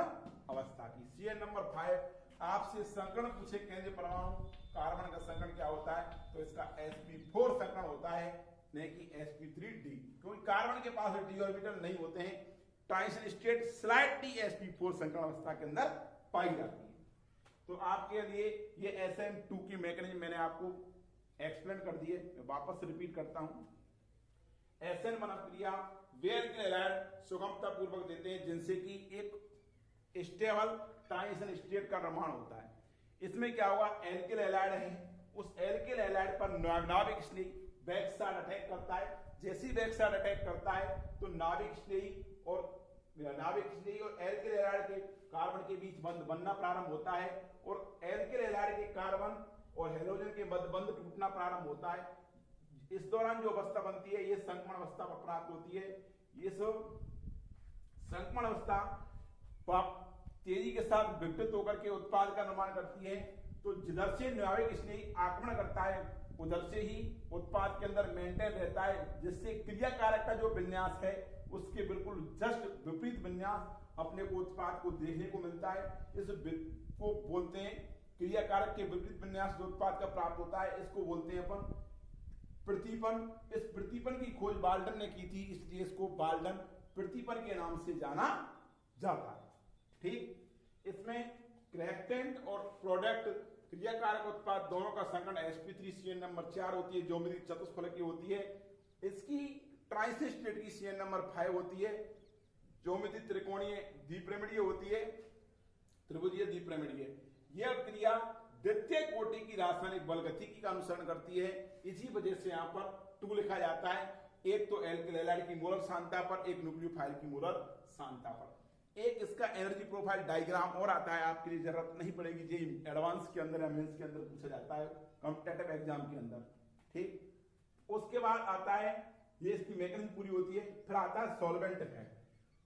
अवस्था की। सीएन नंबर 5 आपसे संकरण पूछे केंद्रीय परमाणु कार्बन का संकरण क्या होता है, तो इसका sp4 संकरण होता है, नहीं कि sp3d, क्योंकि कार्बन के पास डी ऑर्बिटल नहीं होते हैं। ट्रांजिशन स्टेट स्लाइटली sp4 संकरण अवस्था के अंदर पाई जाती है। तो आपके लिए ये SN2 की मैकेनिज्म मैंने आपको एक्सप्लेन कर दी है, मैं वापस रिपीट करता हूं। SN मनक्रिया वे एल्किल हैलाइड सुगमता पूर्वक देते हैं जिनसे कि एक स्टेबल ट्रांजिशन स्टेट का निर्माण होता है। इसमें क्या होगा, एल्किल हैलाइड है, उस एल्किल हैलाइड पर नाभिक स्नेही बैक साइड अटैक करता है। जैसे ही बैक साइड अटैक करता है तो नाभिक स्नेही और एल्किल हैलाइड के कार्बन के बीच बंध बनना प्रारंभ होता है और एल्किल हैलाइड के कार्बन और हेलोजन के मध्य बंध टूटना प्रारंभ होता है। इस दौरान जो अवस्था बनती है ये संक्रमण अवस्था पर प्राप्त होती है। ये सब संक्रमण अवस्था तेजी के साथ विघटित होकर के उत्पाद का निर्माण करती है। तो जिधर से नाभिक स्नेही आक्रमण करता है उधर से ही उत्पाद के अंदर मेंटेन रहता है, जिससे क्रियाकारक का जो विन्यास है उसके बिल्कुल जस्ट विपरीत विन्यास अपने को उत्पाद को देखने को मिलता है। इस को बोलते हैं क्रियाकारक के विपरीत विन्यास जो उत्पाद का प्राप्त होता है, इसको बोलते हैं अपन प्रतीपन। इस प्रतीपन की खोज बाल्डन ने की थी, इसलिए इसको बाल्डन प्रतीपन के नाम से जाना जाता है। ठीक, इसमें रिएक्टेंट और प्रोडक्ट क्रियाकारक उत्पाद दोनों का संकरण sp3 CN नंबर 4 होती है, ज्योमेट्रिक चतुष्फलकीय होती है। इसकी ट्रांजिशन स्टेट की CN नंबर 5 होती है, ज्योमेट्रिक त्रिकोणीय द्विप्रमिडीय होती है, त्रिभुजीय द्विप्रमिडीय। यह क्रिया द्वितीय कोटि की रासायनिक बल गतिकी का अनुसरण करती है। इसी वजह से यहाँ पर 2 लिखा जाता है, एक तो एल्किल हैलाइड की मोलर सांद्रता पर, एक न्यूक्लियोफाइल की मोलर सांद्रता पर। एक इसका एनर्जी प्रोफाइल डायग्राम और आता है, आपके लिए जरूरत नहीं पड़ेगी, जे एडवांस के अंदर या मेंस के अंदर पूछा जाता है, कॉम्पिटिटिव एग्जाम के अंदर। ठीक, उसके बाद आता है, ये इसकी मैकेनिज्म पूरी होती है, फिर आता है सॉल्वेंट इफेक्ट।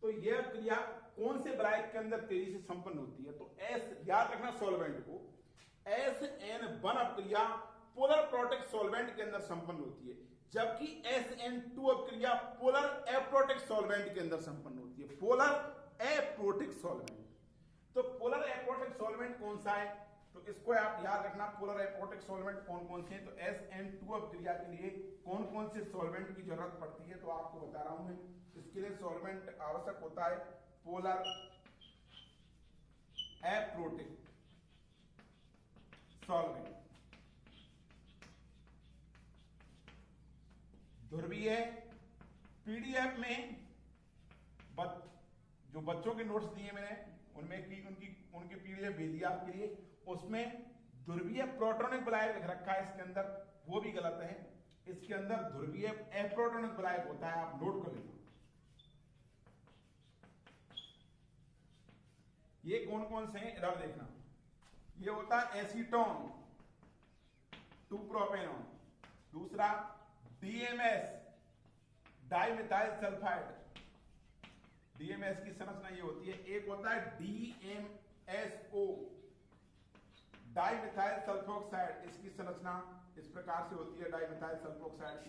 तो यह क्रिया कौन से ब्राइट के अंदर तेजी से संपन्न होती है, तो एस याद रखना सॉल्वेंट को, SN1 अपक्रिया पोलर प्रोटेक्ट सॉल्वेंट के अंदर संपन्न होती है, जबकि SN2 अपक्रिया पोलर एप्रोटिक सॉल्वेंट के अंदर संपन्न होती है। पोलर एप्रोटिक सॉल्वेंट, तो पोलर एप्रोटिक सॉल्वेंट कौन सा है, तो इसको आप याद रखना। पोलर एप्रोटिक सॉल्वेंट कौन कौन से हैं, तो SN2 अपक्रिया के लिए कौन कौन से सॉल्वेंट की जरूरत पड़ती है, तो आपको बता रहा हूं मैं। इसके लिए सॉल्वेंट आवश्यक होता है पोलर एप्रोटिक सॉल्वेंट, ध्रुवीय। पीडीएफ में जो बच्चों के नोट्स दिए मैंने उनमें की उनकी पीडीएफ भेज दिया आपके लिए, उसमें ध्रुवीय प्रोटॉनिक विलायक लिख रखा है, इसके अंदर वो भी गलत है। इसके अंदर ध्रुवीय एप्रोटॉनिक विलायक होता है, आप नोट कर लेना। ये कौन कौन से हैं इधर देखना। ये होता है एसीटोन 2 प्रोपेनॉन, दूसरा DMS डाइमिथाइल सल्फाइड, DMS की संरचना ये होती है। एक होता है DMSO डाइमिथाइल सल्फोक्साइड, इसकी संरचना इस प्रकार से होती है डाइमिथाइल सल्फोक्साइड।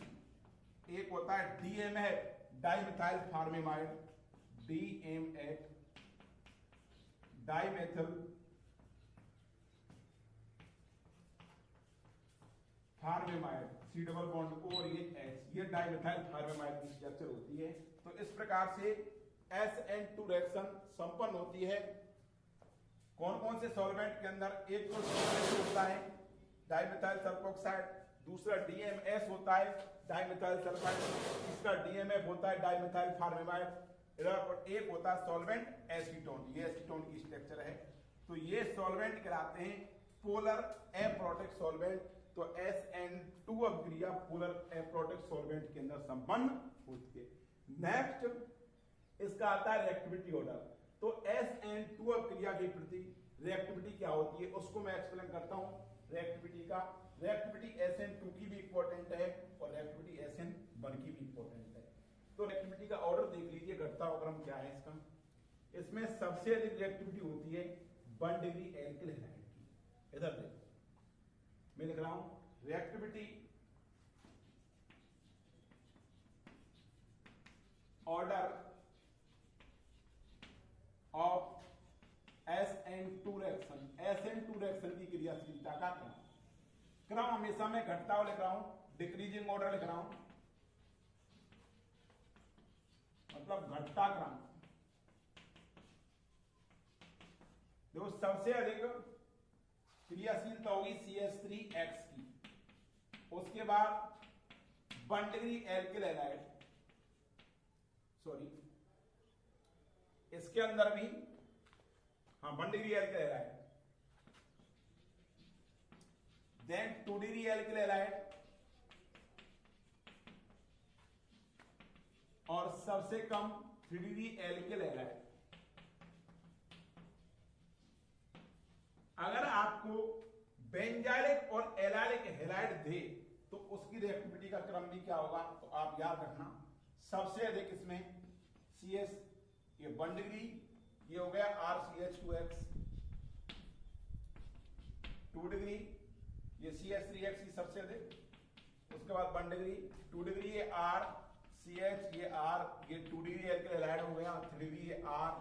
एक होता है DMF dimethyl formamide, DMF dimethyl formamide, C double bond और ये H, ये डाइमिथाइल फार्मेमाइड की स्ट्रक्चर होती है। तो इस प्रकार से SN2 रिएक्शन संपन्न होती है। कौन कौन से सॉल्वेंट के अंदर, एक तो सॉल्वेंट होता है डाइमिथाइल सल्फोक्साइड, दूसरा DMS होता है डाइमिथाइल सल्फाइड, तीसरा DMF होता है डाइमिथाइल फार्मेमाइड, और एक होता है सॉल्वेंट एसीटोन। ये एसीटोन की स्ट्रक्चर है। तो ये सॉल्वेंट कहलाते हैं पोलर एप्रोटिक सॉल्वेंट। तो SN2 अपक्रिया पोलर एप्रोटिक सॉल्वेंट के अंदर संपन्न होती है। नेक्स्ट इसका आता है रिएक्टिविटी ऑर्डर। तो SN2 अपक्रिया के प्रति रिएक्टिविटी क्या होती है उसको मैं एक्सप्लेन करता हूं। रिएक्टिविटी SN2 की भी इंपॉर्टेंट है और रिएक्टिविटी SN1 की भी इंपॉर्टेंट है। तो रिएक्टिविटी का ऑर्डर देख लीजिए, घटता हुआ क्रम क्या है इसका। इसमें सबसे अधिक रिएक्टिविटी होती है 1 डिग्री एल्किल हैलाइड की, इधर देखो, मैं लिख रहा हूं reactivity order of SN2 reaction, SN2 reaction की क्रियाशीलता का क्रम हमेशा मैं घटता हुआ लिख रहा हूं, डिक्रीजिंग ऑर्डर लिख रहा हूं, मतलब घटता क्रम। देखो सबसे अधिक क्रियाशीलता होगी CH3X की, उसके बाद 1 डिग्री एल्किल हैलाइड, सॉरी इसके अंदर भी 1 degree alkyl halide, then 2 degree alkyl halide, और सबसे कम 3 डिग्री एल्किल हैलाइड। अगर आपको बेंजाइलिक और एलाइलिक हैलाइड दे तो उसकी रिएक्टिविटी का क्रम भी क्या होगा, तो आप याद रखना सबसे अधिक इसमें CS ये 1 डिग्री, ये हो गया RCH2X, 2 डिग्री ये CH3X की सबसे अधिक, उसके बाद 1 डिग्री, 2 डिग्री ये RCH, ये R, ये 2 डिग्री एल्किल हैलाइड हो गया, 3 डिग्री ये R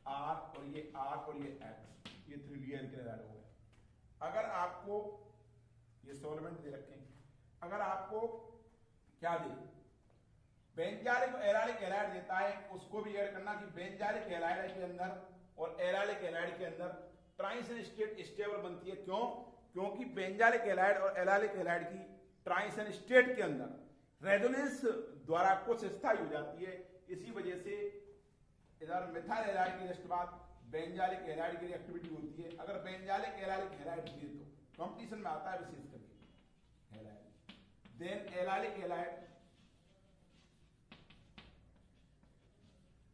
और ये R और ये X, ये 3 डिग्री एल्किल हैलाइड हो गया। अगर आपको ये सॉल्वेंट दे रखें, अगर आपको क्या दे, बेंजाइलिक और एलाइलिक हैलाइड देता है, उसको भी ऐड करना कि बेंजाइलिक हैलाइड के अंदर और एलाइलिक हैलाइड के अंदर ट्रांजिशन स्टेट स्टेबल बनती है। क्यों? क्योंकि बेंजाइलिक हैलाइड और एलाइलिक हैलाइड की ट्रांजिशन स्टेट के अंदर रेजोनेंस द्वारा कुछ स्थायी हो जाती है, इसी वजह से इधर मिथाइल हैलाइड के जस्ट बाद बेंजाइलिक हैलाइड की रिएक्टिविटी होती है। अगर बेंजाइलिक एलाइलिक हैलाइड दिए तो कंपटीशन में आता है विशेष करके हैलाइड, देन एलाइलिक हैलाइड,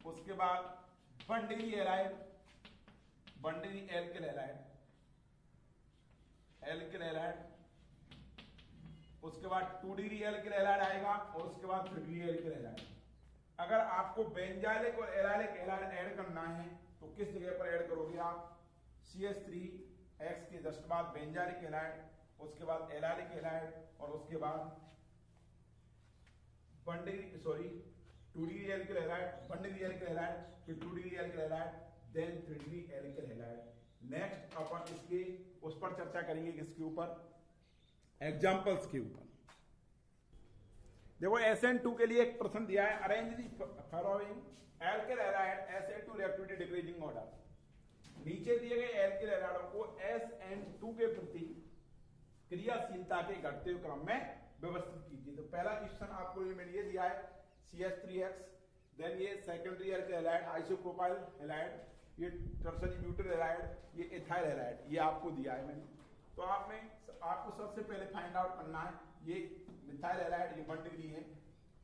उसके बाद 1 degree halide, 1 degree alkyl halide, alkyl halide, उसके बाद 2 डिग्री एल्किल हैलाइड आएगा, और उसके बाद 3 डिग्री एल्किल हैलाइड। अगर आपको बेंजाइलिक और एलाइलिक हैलाइड ऐड करना है तो किस जगह पर ऐड करोगे आप, CH3X के जस्ट बाद बेंजाइलिक हैलाइड, उसके बाद एलाइलिक हैलाइड, और उसके बाद 1 degree sorry 2 degree alkyl halide, 1 degree alkyl halide, फिर 2 degree alkyl halide, then 3 degree alkyl halide. Next अपन इसके उस पर चर्चा करेंगे, किसके ऊपर, एग्जांपल्स के ऊपर। देखो SN2 के लिए एक प्रश्न दिया है, arrange the following alkyl halide SN2 reactivity decreasing order. नीचे दिए गए एल्किल हैलाइडों को SN2 के प्रति क्रियाशीलता के घटते हुए क्रम में व्यवस्थित कीजिए। तो पहला क्वेश्चन आपको मैंने ये दिया है CH3X, देन ये secondary alkyl halide isopropyl halide, ये टर्शरी ब्यूटाइल हैलाइड, ये इथाइल हैलाइड, ये आपको दिया है मैंने। तो आपको सबसे पहले फाइंड आउट करना है, ये मिथाइल हैलाइड ये 1 डिग्री है,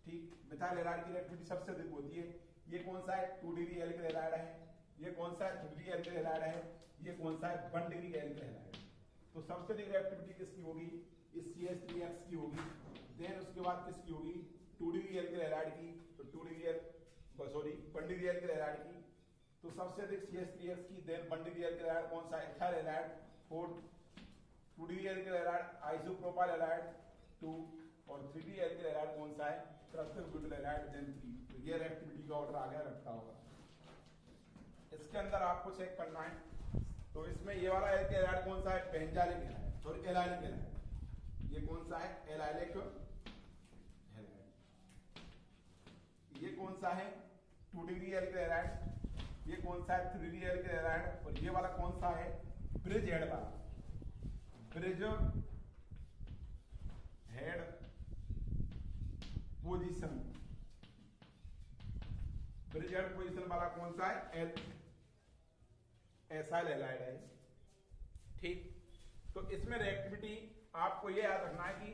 ठीक, मिथाइल हैलाइड की रिएक्टिविटी सबसे अधिक होती है। ये कौन सा है, 2 डिग्री एल्किल हैलाइड है, ये कौन सा है, 3 डिग्री एल्किल हैलाइड है, ये कौन सा है, 1 डिग्री एल्किल हैलाइड। तो सबसे अधिक रिएक्टिविटी किसकी होगी, इस CH3X की होगी, देन उसके बाद किसकी होगी, 2 डिग्री एल्किल हैलाइड की, तो 1 डिग्री एल्किल हैलाइड की, तो सबसे अधिक CH3X की, देन 1 डिग्री एल्किल हैलाइड कौन सा है, ethyl halide, 2 degree alkyl halide isopropyl halide 2, और 3 डिग्री एल्किल हैलाइड कौन सा है, टर्शरी ब्यूटाइल हैलाइड, देन 3। तो ये रिएक्टिविटी का ऑर्डर आ गया, रखता होगा। इसके अंदर आपको चेक करना है, तो इसमें ये वाला एल्किल हैलाइड कौन सा है, benzylic halide, sorry allylic halide, ये कौन सा है, एलाइलिक हैलाइड, ये कौन सा है, 2 डिग्री एल्किल हैलाइड, ये कौन सा है, 3 डिग्री एल्किल हैलाइड, और ये वाला कौन सा है, ब्रिज हेड वाला, bridge head position, bridge head position वाला कौन सा है, एसाइल हैलाइड है, ठीक। तो इसमें रिएक्टिविटी आपको ये याद रखना है कि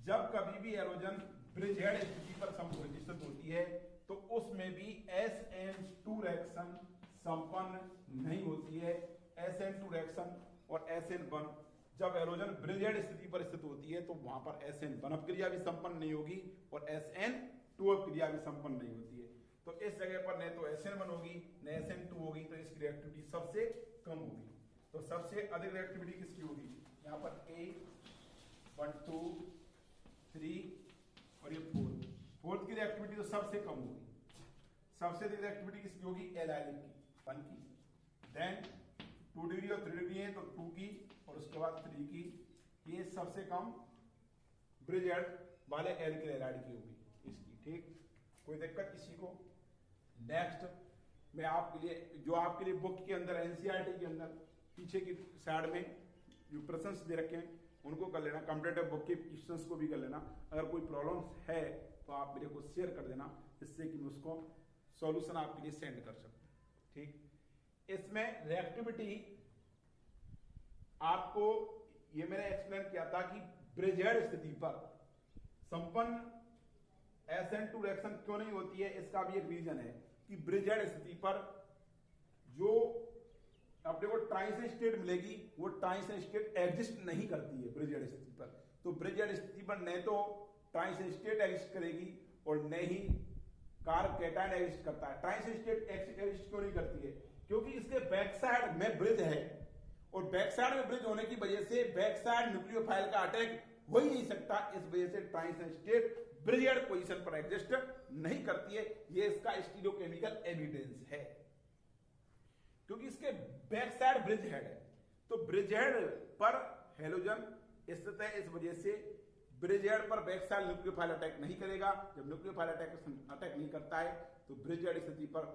जब कभी भी हैलोजन ब्रिज हेड स्थिति पर संपोजिशन होती है तो उसमें भी SN2 रिएक्शन संपन्न नहीं होती है। SN2 रिएक्शन और SN1 जब हैलोजन ब्रिज हेड स्थिति पर स्थित होती है तो वहां पर SN1 अपक्रिया भी संपन्न नहीं होगी और SN2 अपक्रिया भी संपन्न नहीं होती है। तो इस जगह पर न तो SN1 होगी न SN2 होगी, तो इसकी रिएक्टिविटी सबसे कम होगी। तो सबसे अधिक रिएक्टिविटी किसकी होगी? यहाँ पर A 1 2 3 और ये 4, फोर्थ की रिएक्टिविटी तो सबसे कम होगी। सबसे अधिक रिएक्टिविटी किसकी होगी? एल्काइलिक की 1 की, देन 2 डिग्री और 3 डिग्री है तो 2 की और उसके बाद 3 की। ये सबसे कम ब्रिज हेड वाले एल्किल हैलाइड की होगी इसकी। ठीक, कोई दिक्कत किसी को? नेक्स्ट मैं आपके लिए जो आपके लिए बुक के अंदर एनसीईआरटी के अंदर पीछे की साइड में जो प्रश्न दे रखे हैं उनको कर लेना, कॉम्पिटेटिव बुक के क्वेश्चंस को भी कर लेना। अगर कोई प्रॉब्लम्स है तो आप मेरे को शेयर कर देना, जिससे कि मैं उसको सॉल्यूशन आपके लिए सेंड कर सकूं। ठीक, इसमें रिएक्टिविटी आपको ये मैंने एक्सप्लेन किया था कि ब्रिजहेड स्थिति पर संपन्न SN2 रिएक्शन क्यों नहीं होती है। इसका भी एक रीजन है कि ब्रिजहेड स्थिति पर जो अपने को ट्रांजिशन स्टेट मिलेगी वो ट्रांजिशन स्टेट एग्जिस्ट नहीं करती है ब्रिजहेड स्थिति पर। तो ब्रिजहेड स्थिति पर न तो ट्रांजिशन स्टेट एग्जिस्ट करेगी और न ही कार्ब कैटायन एग्जिस्ट करता है। ट्रांजिशन स्टेट एग्जिस्ट क्यों नहीं करती है? क्योंकि इसके बैक साइड में ब्रिज है और बैक साइड में ब्रिज होने की वजह से बैक साइड न्यूक्लियोफाइल का अटैक हो ही नहीं सकता। इस वजह से ट्रांजिशन स्टेट ब्रिजहेड पोजीशन पर एग्जिस्ट नहीं करती है। ये इसका स्टीरियोकेमिकल एविडेंस है, क्योंकि इसके बैक साइड ब्रिज हेड है। तो ब्रिज हेड पर हेलोजन स्थित है, इस वजह से ब्रिज हेड पर बैक साइड न्यूक्लियोफाइल अटैक नहीं करेगा। जब न्यूक्लियोफाइल अटैक नहीं करता है तो ब्रिज हेड स्थिति पर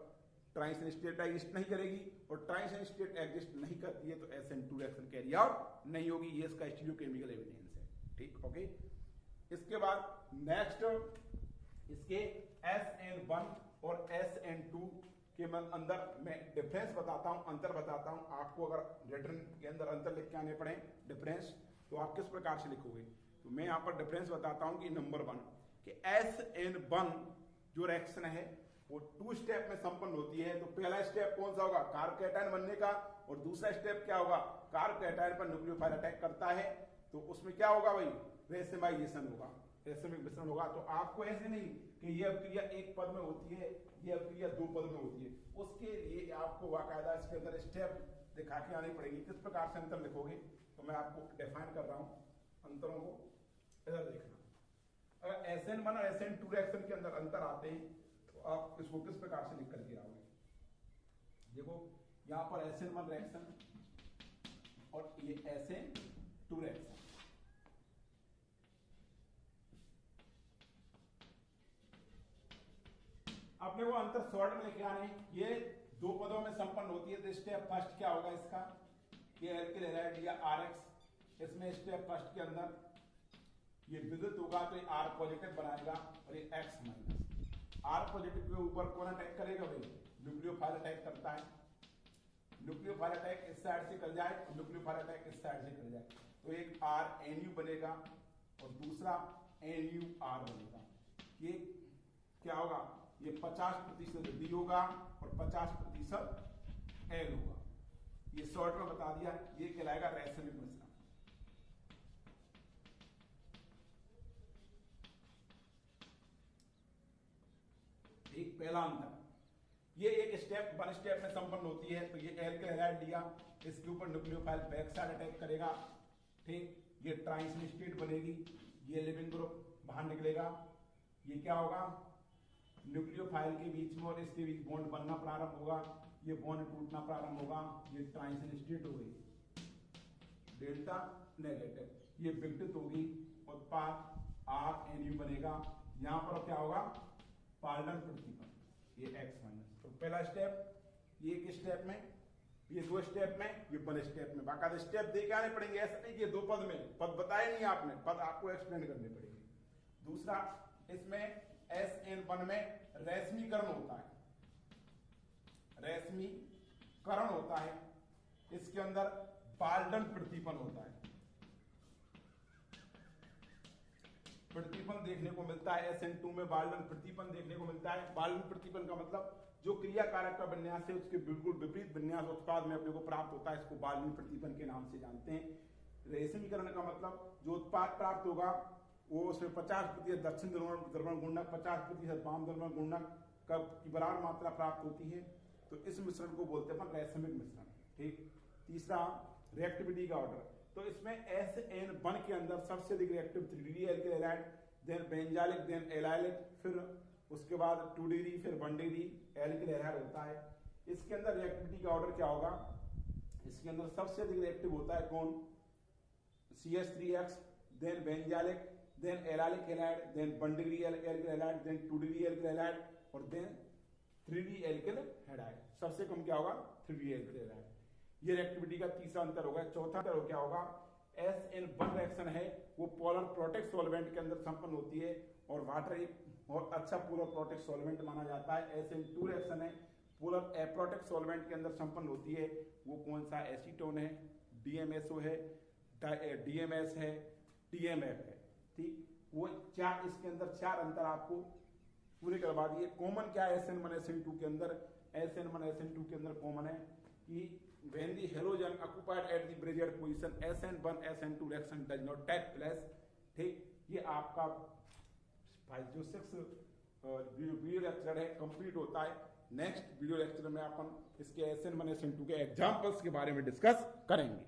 ट्रांजिशन स्टेट एग्जिस्ट नहीं करेगी और ट्रांजिशन स्टेट एग्जिस्ट नहीं करती है तो SN2 रिएक्शन कैरी आउट नहीं होगी। ये इसका स्टीरियोकेमिकल एविडेंस है। ठीक, ओके। इसके बाद नेक्स्ट इसके SN1 और SN2 के अंदर मैं डिफरेंस बताता हूं, अंतर बताता हूं। आपको अगर रिटर्न के अंदर अंतर लिख के आने पड़े डिफरेंस तो आप किस प्रकार से लिखोगे? तो मैं यहां पर डिफरेंस बताता हूं कि नंबर 1 कि SN1 जो रिएक्शन है वो 2 स्टेप में संपन्न होती है। तो पहला स्टेप कौन सा होगा? कार्ब कैटायन बनने का। और दूसरा स्टेप क्या होगा? कार्ब कैटायन पर न्यूक्लियोफाइल अटैक करता है तो उसमें क्या होगा भाई? रेसिमाइजेशन होगा, रेसिमिक मिश्रण होगा। तो आपको ऐसे नहीं कि ये अभिक्रिया एक पद में होती है, ये अभिक्रिया 2 पद में होती है। उसके लिए आपको बाकायदा इसके अंदर स्टेप दिखा के आनी पड़ेगी। किस प्रकार से अंतर लिखोगे तो मैं आपको डिफाइन कर रहा हूं अंतरों को, इधर देखना। अगर SN1 और SN2 रिएक्शन के अंदर अंतर आते हैं तो आप इसको किस प्रकार से लिख करके आओगे? देखो यहां पर SN1 रिएक्शन और ये SN2 रिएक्शन, अपने वो अंतर शॉर्ट में लिखे आने। ये 2 पदों में संपन्न होती है। तो स्टेप फर्स्ट क्या होगा इसका? ये एल्किल हैलाइड या RX। इसमें स्टेप फर्स्ट के अंदर ये विद्युत होगा तो ये R पॉजिटिव बनाएगा और ये X माइनस। R पॉजिटिव के ऊपर कौन अटैक करेगा भाई? न्यूक्लियोफाइल अटैक करता है। न्यूक्लियोफाइल अटैक इस साइड से कर जाए और न्यूक्लियोफाइल अटैक इस साइड से कर जाए तो एक RNU बनेगा और दूसरा NUR बनेगा। ये क्या होगा? ये 50% D होगा और 50% L होगा। ये शॉर्ट में बता दिया। ये कहलाएगा रेसिमिक मिश्रण। एक पहला अंतर, ये एक स्टेप 1 स्टेप में संपन्न होती है। तो ये एल्किल हैलाइड लिया, इसके ऊपर न्यूक्लियोफाइल बैक साइड अटैक करेगा। ठीक, ये ट्रांजिशन स्टेट बनेगी, ये लिविंग ग्रुप बाहर निकलेगा। ये क्या होगा? न्यूक्लियोफाइल के बीच में और इसके बीच बॉन्ड बनना प्रारंभ होगा, ये बॉन्ड टूटना प्रारंभ होगा। ये ट्रांजिशन स्टेट हो गई डेल्टा नेगेटिव। ये विघटित होगी, उत्पाद RNU बनेगा। यहां पर क्या होगा? पाल्टन प्रतिबंध, ये X माइनस। तो पहला स्टेप, ये एक स्टेप में, ये 2 स्टेप में, ये 1 स्टेप में। बाकायदा स्टेप दे के आने पड़ेंगे, ऐसा नहीं कि 2 पद में। पद बताए नहीं आपने, पद आपको एक्सप्लेन करने पड़ेंगे। दूसरा, इसमें SN1 में रेशमीकरण होता है, रेशमीकरण होता है। इसके अंदर पाल्टन प्रतिपन होता है, प्रतिपन देखने को मिलता है। SN2 में बाल्टन प्रतिपन देखने को मिलता है। बाल्टन प्रतिपन का मतलब जो क्रिया कारक का विन्यास है उसके बिल्कुल विपरीत विन्यास उत्पाद में अपने को प्राप्त होता है। इसको बाल्टन प्रतिपन के नाम से जानते हैं। रेशमीकरण का मतलब जो उत्पाद प्राप्त होगा वो उसमें 50% दक्षिण द्रवण गुणक, 50% वाम द्रवण गुणक की बराबर मात्रा प्राप्त होती है। तो इस मिश्रण को बोलते हैं रेशमिक मिश्रण। ठीक, तीसरा रिएक्टिविटी का ऑर्डर, तो इसमें SN1 के अंदर सबसे अधिक reactive 3 degree alkyl halide, then benzylic, then allylic, फिर उसके बाद 2 डिग्री, फिर 1 डिग्री एल्किल हैलाइड होता है। इसके अंदर रिएक्टिविटी का ऑर्डर क्या होगा, इसके अंदर सबसे अधिक रिएक्टिव होता है कौन, CH3X, then benzylic, then allylic halide, then 1 degree alkyl halide, then 2 degree alkyl halide और देन 3D एल्किल हैलाइड। सबसे कम क्या होगा, 3D एल्किल हैलाइड। ये रिएक्टिविटी का तीसरा अंतर होगा। चौथा अंतर क्या होगा, SN1 रिएक्शन है वो पोलर प्रोटेक्ट सॉल्वेंट के अंदर संपन्न होती है और वाटर एक बहुत अच्छा पोलर प्रोटेक्ट सॉल्वेंट माना जाता है। SN2 रिएक्शन है पोलर एप्रोटेक्ट सॉल्वेंट के अंदर संपन्न होती है, वो कौन सा, एसीटोन है, DMSO है, DMS है, TMF है। ठीक, वो चार, इसके अंदर 4 अंतर आपको पूरे करवा दिए। कॉमन क्या है SN1 SN2 के अंदर, SN1 SN2 के अंदर कॉमन है कि when the halogen occupied at the brazier position SN1 SN2 reaction does not take place। ठीक, ये आपका 506 वीडियो लेक्चर है, कंप्लीट होता है। नेक्स्ट वीडियो लेक्चर में अपन इसके SN1 SN2 के एग्जांपल्स के बारे में डिस्कस करेंगे।